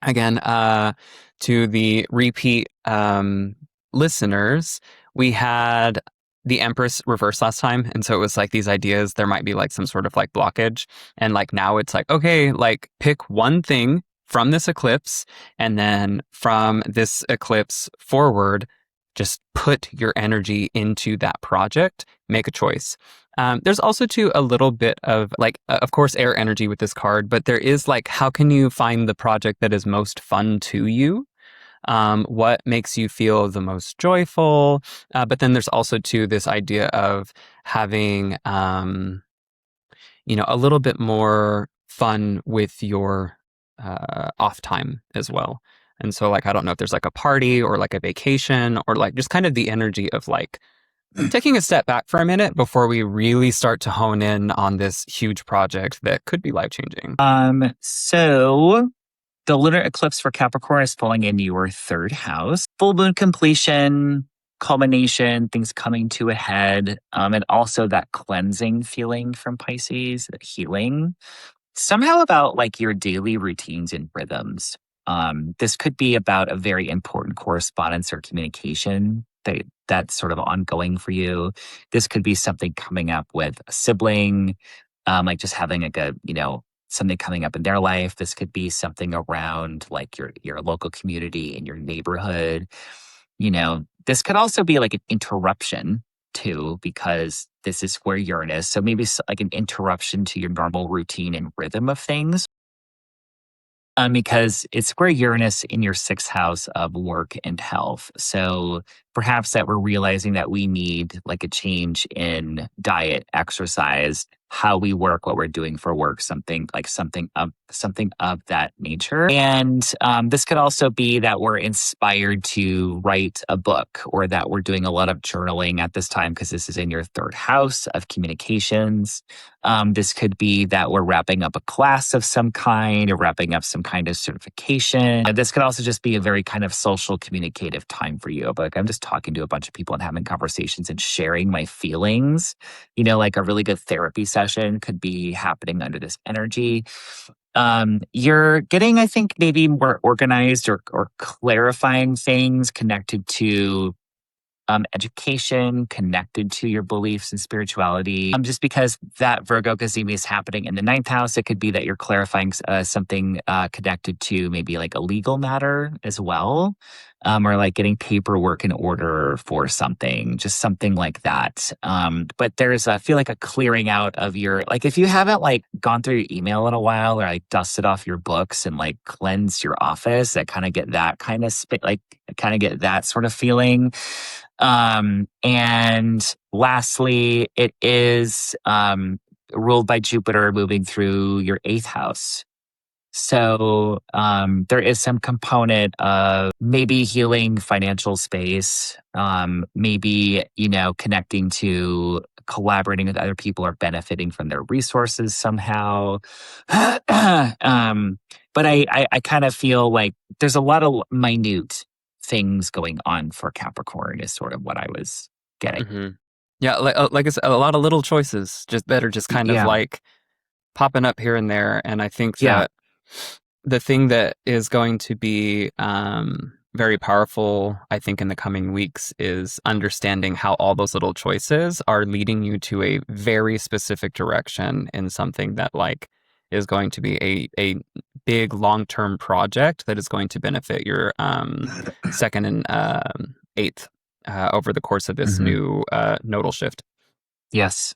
Again, to the repeat listeners, we had the Empress reverse last time. And so it was like these ideas, there might be like some sort of like blockage. And like now it's like, okay, like pick one thing from this eclipse. And then from this eclipse forward, just put your energy into that project, make a choice. There's also too a little bit of like, of course, air energy with this card, but there is like, how can you find the project that is most fun to you? What makes you feel the most joyful? But then there's also too this idea of having, a little bit more fun with your off time as well. And so, like, I don't know if there's like a party or like a vacation or like just kind of the energy of like taking a step back for a minute before we really start to hone in on this huge project that could be life changing. So the lunar eclipse for Capricorn is falling in your third house. Full moon completion, culmination, things coming to a head, and also that cleansing feeling from Pisces, that healing. Somehow about like your daily routines and rhythms. This could be about a very important correspondence or communication that's sort of ongoing for you. This could be something coming up with a sibling, like just having like a, something coming up in their life. This could be something around like your local community and your neighborhood. This could also be like an interruption too, because this is square Uranus. So maybe it's like an interruption to your normal routine and rhythm of things. Because it's square Uranus in your sixth house of work and health. So perhaps that we're realizing that we need like a change in diet, exercise, how we work, what we're doing for work, something of that nature. And this could also be that we're inspired to write a book, or that we're doing a lot of journaling at this time because this is in your third house of communications. This could be that we're wrapping up a class of some kind, or wrapping up some kind of certification. This could also just be a very kind of social communicative time for you. But like, I'm just talking to a bunch of people and having conversations and sharing my feelings. Like a really good therapy session could be happening under this energy. You're getting, I think, maybe more organized or clarifying things connected to education, connected to your beliefs and spirituality. Just because that Virgo Gazimi is happening in the ninth house, it could be that you're clarifying something connected to maybe like a legal matter as well, or like getting paperwork in order for something, just something like that. But there's, I feel like, a clearing out of your, like, if you haven't like gone through your email in a while, or like dusted off your books and like cleansed your office, that kind of get that kind of get that sort of feeling. And lastly, it is ruled by Jupiter moving through your eighth house. So there is some component of maybe healing financial space, maybe, connecting to collaborating with other people or benefiting from their resources somehow. But I kind of feel like there's a lot of minute things going on for Capricorn is sort of what I was getting. Mm-hmm. Yeah, like I said, a lot of little choices just that are just kind of Yeah. like popping up here and there. And I think Yeah. that the thing that is going to be very powerful, I think, in the coming weeks is understanding how all those little choices are leading you to a very specific direction in something that like is going to be a big long-term project that is going to benefit your second and eighth over the course of this new nodal shift. Yes.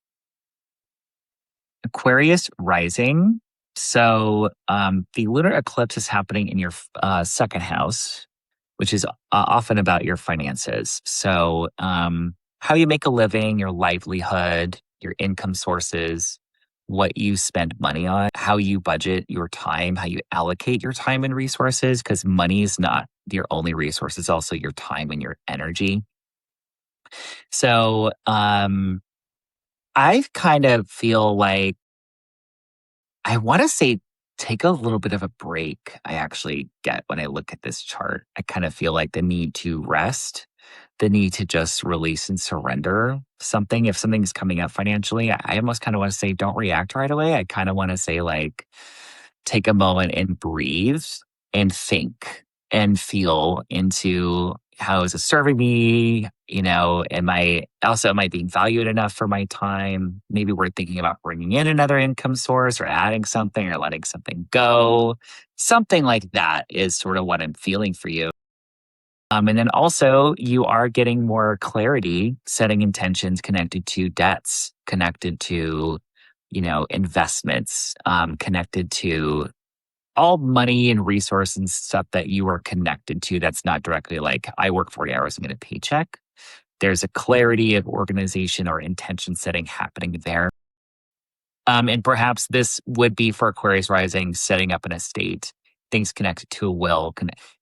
Aquarius rising. So the lunar eclipse is happening in your second house, which is often about your finances. So how you make a living, your livelihood, your income sources, what you spend money on, how you budget your time, how you allocate your time and resources, because money is not your only resource, it's also your time and your energy. So I kind of feel like I want to say take a little bit of a break. I actually get when I look at this chart. I kind of feel like the need to rest, the need to just release and surrender something. If something's coming up financially, I almost kind of want to say don't react right away. I kind of want to say like take a moment and breathe and think and feel into how is it serving me? Am I being valued enough for my time? Maybe we're thinking about bringing in another income source or adding something or letting something go. Something like that is sort of what I'm feeling for you. And then also you are getting more clarity, setting intentions connected to debts, connected to, investments, connected to all money and resource and stuff that you are connected to. That's not directly like I work 40 hours and get a paycheck. There's a clarity of organization or intention setting happening there. And perhaps this would be for Aquarius rising, setting up an estate, things connected to a will,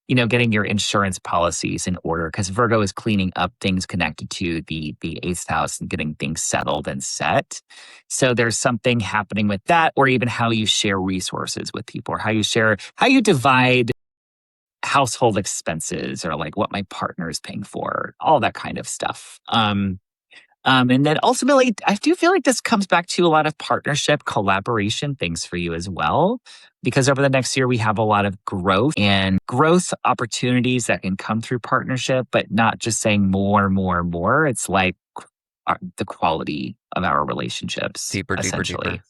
getting your insurance policies in order. Because Virgo is cleaning up things connected to the eighth house and getting things settled and set. So there's something happening with that, or even how you share resources with people, or how you divide household expenses, or like what my partner is paying for, all that kind of stuff. And then ultimately, I do feel like this comes back to a lot of partnership, collaboration things for you as well. Because over the next year, we have a lot of growth and growth opportunities that can come through partnership, but not just saying more, more, more. It's like the quality of our relationships, Deeper, deeper, essentially. deeper.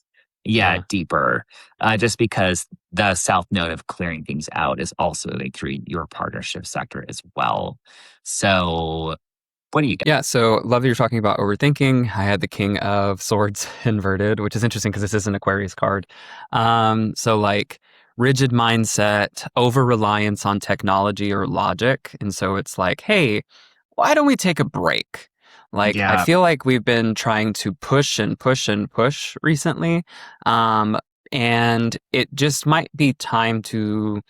Yeah, deeper. Just because the south node of clearing things out is also through your partnership sector as well. So what do you got? Yeah, so love that you're talking about overthinking. I had the King of Swords inverted, which is interesting because this is an Aquarius card. So like rigid mindset, over reliance on technology or logic. And so it's like, hey, why don't we take a break? Like, I Yeah. feel like we've been trying to push and push and push recently. And it just might be time to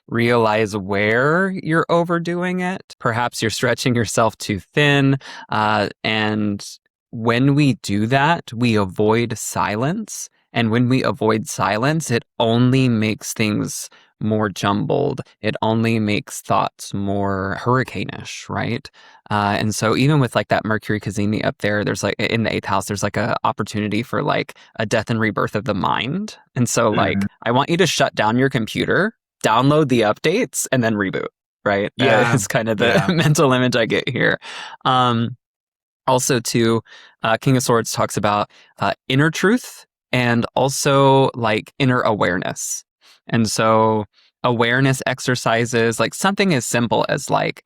realize where you're overdoing it. Perhaps you're stretching yourself too thin. And when we do that, we avoid silence. And when we avoid silence, it only makes things more jumbled. It only makes thoughts more hurricane-ish, right? And so even with like that Mercury Cazimi up there, there's like in the eighth house, there's like a opportunity for like a death and rebirth of the mind. And so like, I want you to shut down your computer, download the updates, and then reboot, right? Yeah. It's kind of the Yeah. mental image I get here. Also, too, King of Swords talks about inner truth and also like inner awareness. And so awareness exercises, like something as simple as like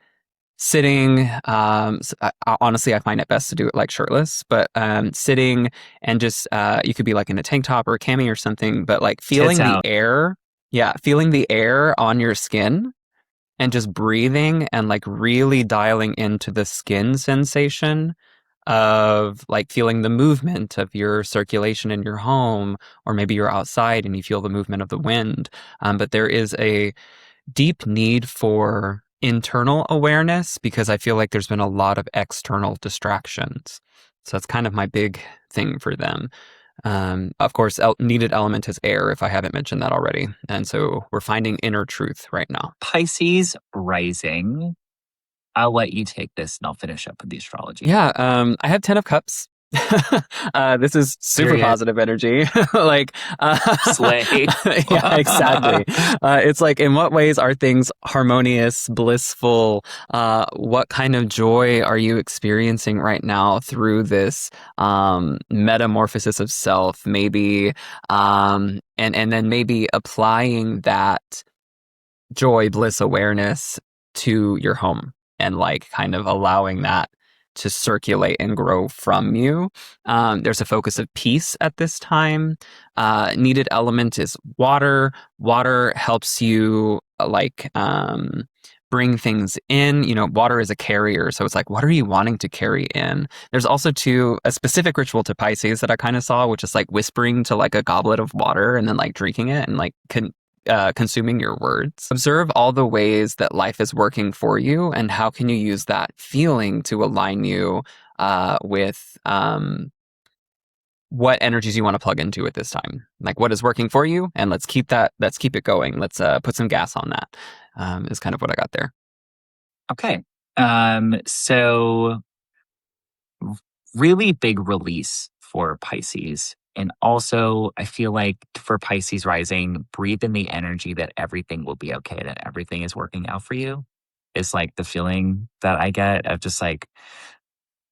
sitting, honestly, I find it best to do it like shirtless, but sitting and just, you could be like in a tank top or a cami or something, but like Tits feeling the out. air. Yeah, feeling the air on your skin and just breathing and like really dialing into the skin sensation of like feeling the movement of your circulation in your home, or maybe you're outside and you feel the movement of the wind. But there is a deep need for internal awareness because I feel like there's been a lot of external distractions. So that's kind of my big thing for them. Of course, needed element is air, if I haven't mentioned that already. And so we're finding inner truth right now. Pisces rising. I'll let you take this and I'll finish up with the astrology. Yeah, I have 10 of cups. This is super Period. positive energy. Like, Slay. yeah, exactly. It's like, in what ways are things harmonious, blissful? What kind of joy are you experiencing right now through this metamorphosis of self? Maybe, and then maybe applying that joy, bliss, awareness to your home and like kind of allowing that to circulate and grow from you. There's a focus of peace at this time. Needed element is water. Water helps you bring things in. You know, water is a carrier. So it's like, what are you wanting to carry in? There's also a specific ritual to Pisces that I kind of saw, which is like whispering to like a goblet of water and then like drinking it and like consuming your words. Observe all the ways that life is working for you and how can you use that feeling to align you with what energies you want to plug into at this time. Like what is working for you, and let's keep it going. Let's put some gas on that. Is kind of what I got there. Okay. So really big release for Pisces. And also, I feel like for Pisces rising, breathe in the energy that everything will be okay, that everything is working out for you. Is like the feeling that I get of just like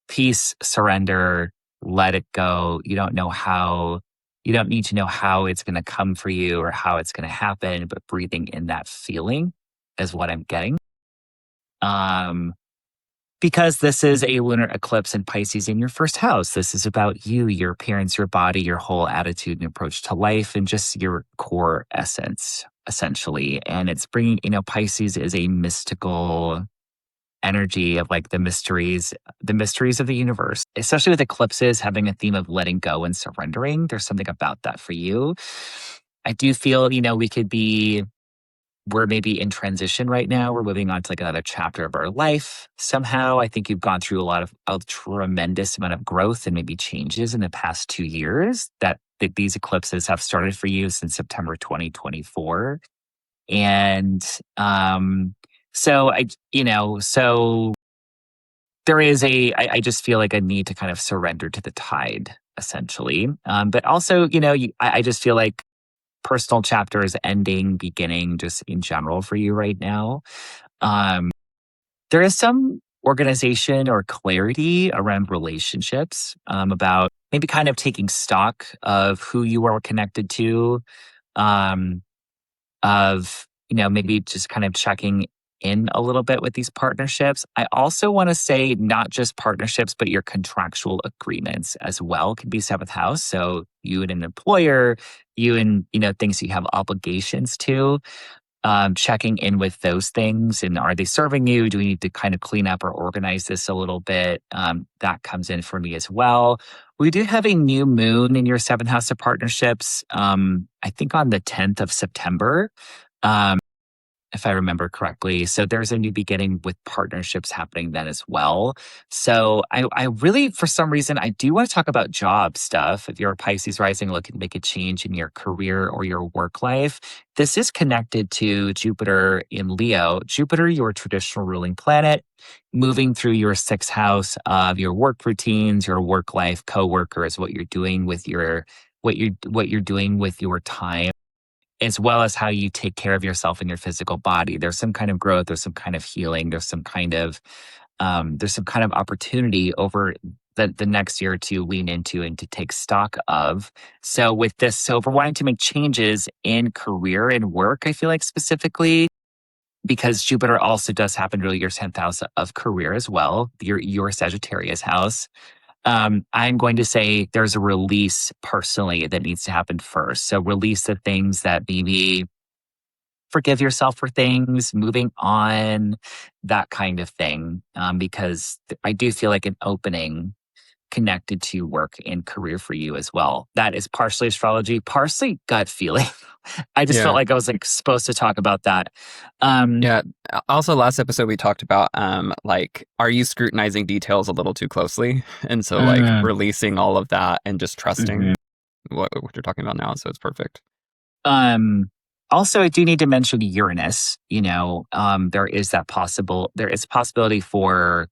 peace, surrender, let it go. You don't need to know how it's going to come for you or how it's going to happen, but breathing in that feeling is what I'm getting. Um, because this is a lunar eclipse in Pisces in your first house. This is about you, your appearance, your body, your whole attitude and approach to life, and just your core essence, essentially. And it's bringing, Pisces is a mystical energy of like the mysteries of the universe, especially with eclipses having a theme of letting go and surrendering. There's something about that for you. I do feel, we're maybe in transition right now. We're moving on to like another chapter of our life. Somehow, I think you've gone through a tremendous amount of growth and maybe changes in the past 2 years that these eclipses have started for you since September 2024. And so so there is I just feel like a need to kind of surrender to the tide, essentially. But also, I just feel like personal chapters ending, beginning, just in general for you right now. There is some organization or clarity around relationships, about maybe kind of taking stock of who you are connected to, um, of, maybe just kind of checking in a little bit with these partnerships. I also want to say not just partnerships, but your contractual agreements as well could be seventh house. So you and an employer, you and, things you have obligations to, checking in with those things. And are they serving you? Do we need to kind of clean up or organize this a little bit? That comes in for me as well. We do have a new moon in your seventh house of partnerships, I think on the 10th of September. If I remember correctly. So there's a new beginning with partnerships happening then as well. So I really, for some reason, I do want to talk about job stuff. If you're a Pisces rising looking to make a change in your career or your work life, this is connected to Jupiter in Leo. Jupiter, your traditional ruling planet, moving through your sixth house of your work routines, your work life, coworkers, what you're doing with what you're doing with your time, as well as how you take care of yourself and your physical body. There's some kind of growth, there's some kind of healing, there's some kind of opportunity over the next year to lean into and to take stock of. So if we're wanting to make changes in career and work, I feel like specifically, because Jupiter also does happen to rule your 10th house of career as well, your Sagittarius house. I'm going to say there's a release personally that needs to happen first. So release the things that maybe forgive yourself for things, moving on, that kind of thing. Because I do feel like an opening connected to work and career for you as well. That is partially astrology, partially gut feeling. I just felt Yeah. like I was like supposed to talk about that. Yeah. Also, last episode we talked about like, are you scrutinizing details a little too closely? And so like mm, releasing all of that and just trusting mhm. what you're talking about now. So it's perfect. Um, Also, I do need to mention Uranus. There is possibility for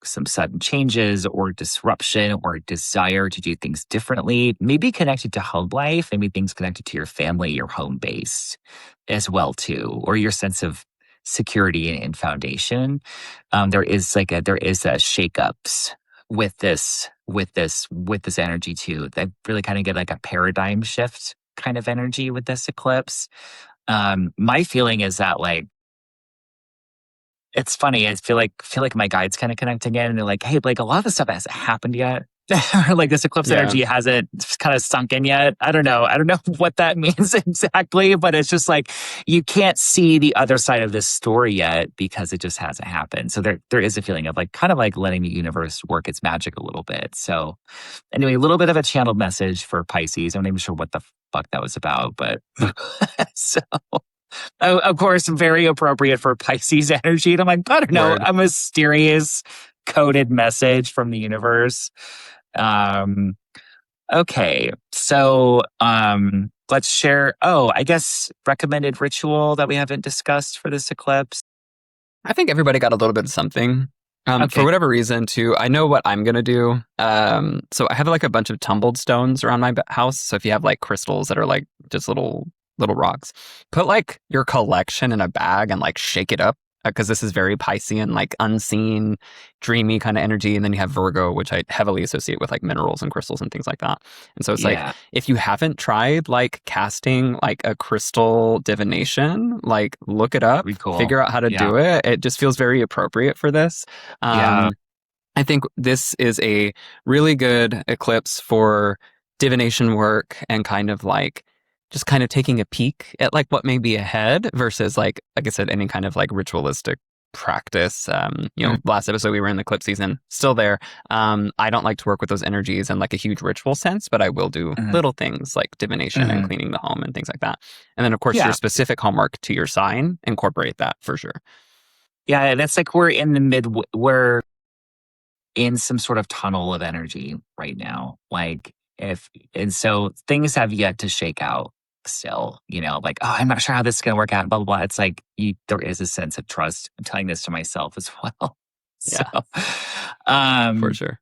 some sudden changes or disruption or desire to do things differently, maybe connected to home life, maybe things connected to your family, your home base as well too, or your sense of security and foundation. There is a shakeups with this energy too. That really kind of get like a paradigm shift kind of energy with this eclipse. My feeling is that like it's funny. I feel like my guides kind of connecting in, and they're like, "Hey, like a lot of the stuff hasn't happened yet. Like this eclipse Yeah. energy hasn't kind of sunk in yet. I don't know. I don't know what that means exactly, but it's just like you can't see the other side of this story yet because it just hasn't happened. So there is a feeling of like kind of like letting the universe work its magic a little bit. So anyway, a little bit of a channeled message for Pisces. I'm not even sure what the fuck that was about, but so. Of course, very appropriate for Pisces energy. And I'm like, I don't know, Word. a mysterious coded message from the universe. Um, okay, so let's share. Oh, I guess recommended ritual that we haven't discussed for this eclipse. I think everybody got a little bit of something. For Okay. whatever reason, too, I know what I'm gonna do. So I have like a bunch of tumbled stones around my house. So if you have like crystals that are like just little rocks, put like your collection in a bag and like shake it up because this is very Piscean, like unseen, dreamy kind of energy. And then you have Virgo, which I heavily associate with like minerals and crystals and things like that. And so it's like, Yeah. if you haven't tried like casting like a crystal divination, like look it up, Pretty cool. figure out how to Yeah. do it. It just feels very appropriate for this. Yeah. I think this is a really good eclipse for divination work and kind of like just kind of taking a peek at like what may be ahead versus like I said, any kind of like ritualistic practice. Last episode we were in the eclipse season, still there. I don't like to work with those energies in like a huge ritual sense, but I will do Mhm. little things like divination and Mhm. cleaning the home and things like that. And then of course Yeah. your specific homework to your sign, incorporate that for sure. Yeah. And it's like we're in some sort of tunnel of energy right now. And so things have yet to shake out still, like, oh, I'm not sure how this is going to work out, blah, blah, blah. It's like there is a sense of trust. I'm telling this to myself as well. So, Yeah, for um, sure.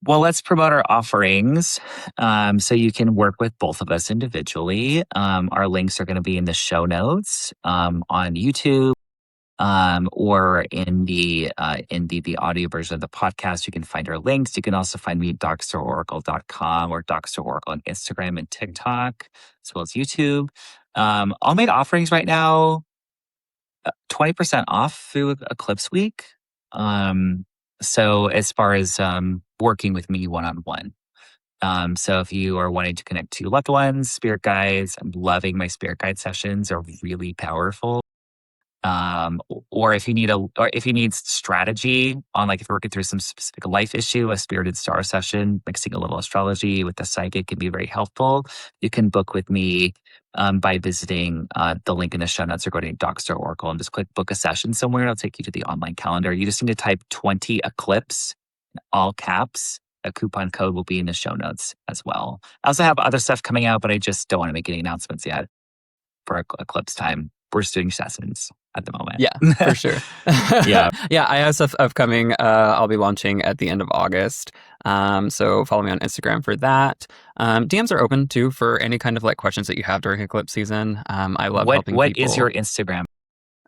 well, let's promote our offerings. So you can work with both of us individually. Our links are going to be in the show notes on YouTube, or in the audio version of the podcast. You can find our links. You can also find me at docsororacle.com or docsororacle on Instagram and TikTok, as well as YouTube. All made offerings right now, 20% off through Eclipse Week. So as far as working with me one-on-one. So if you are wanting to connect to loved ones, spirit guides, I'm loving my spirit guide sessions, are really powerful. Or if you need strategy on, like, if you're working through some specific life issue, a spirited star session, mixing a little astrology with the psychic can be very helpful. You can book with me by visiting the link in the show notes, or go to Docstar Oracle and just click book a session somewhere. It'll take you to the online calendar. You just need to type 20 Eclipse, all caps. A coupon code will be in the show notes as well. I also have other stuff coming out, but I just don't want to make any announcements yet for Eclipse time. We're just doing sessions at the moment. Yeah, for sure. Yeah. Yeah, I have stuff upcoming. I'll be launching at the end of August. So follow me on Instagram for that. DMs are open too for any kind of like questions that you have during eclipse season. I love helping What people. is your Instagram?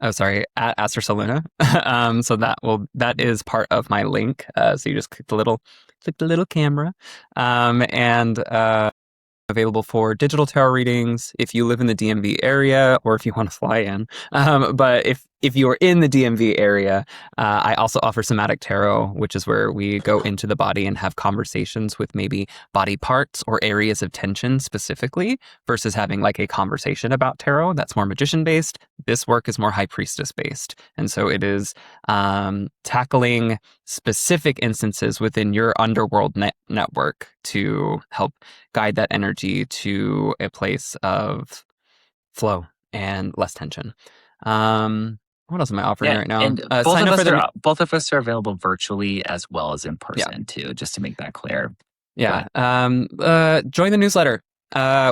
Oh, sorry, at Astroluna. So that is part of my link. So you just click the little camera, and available for digital tarot readings if you live in the DMV area or if you want to fly in. But if you're in the DMV area, I also offer somatic tarot, which is where we go into the body and have conversations with maybe body parts or areas of tension specifically, versus having like a conversation about tarot. That's more magician based. This work is more high priestess based. And so it is tackling specific instances within your underworld network to help guide that energy to a place of flow and less tension. What else am I offering right now? And Sign up for both of us are available virtually as well as in person too, just to make that clear. Yeah. Join the newsletter.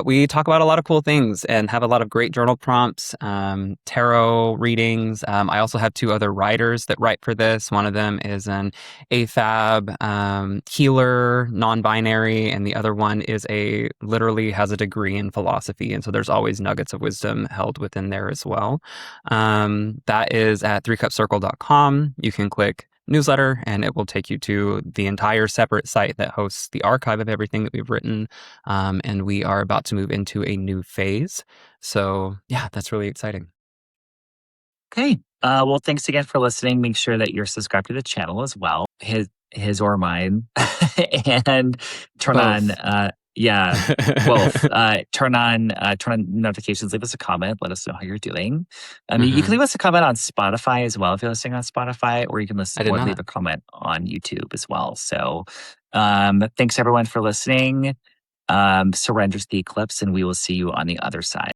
We talk about a lot of cool things and have a lot of great journal prompts, tarot readings. I also have 2 other writers that write for this. One of them is an AFAB healer, non-binary, and the other one is literally has a degree in philosophy. And so there's always nuggets of wisdom held within there as well. That is at 3cupcircle.com. You can click newsletter and it will take you to the entire separate site that hosts the archive of everything that we've written. And we are about to move into a new phase. So yeah, that's really exciting. Okay. Well, thanks again for listening. Make sure that you're subscribed to the channel as well, his or mine, and turn Both. on both. Turn on notifications. Leave us a comment. Let us know how you're doing. You can leave us a comment on Spotify as well if you're listening on Spotify, or you can leave a comment on YouTube as well. So thanks everyone for listening. Surrender to the eclipse, and we will see you on the other side.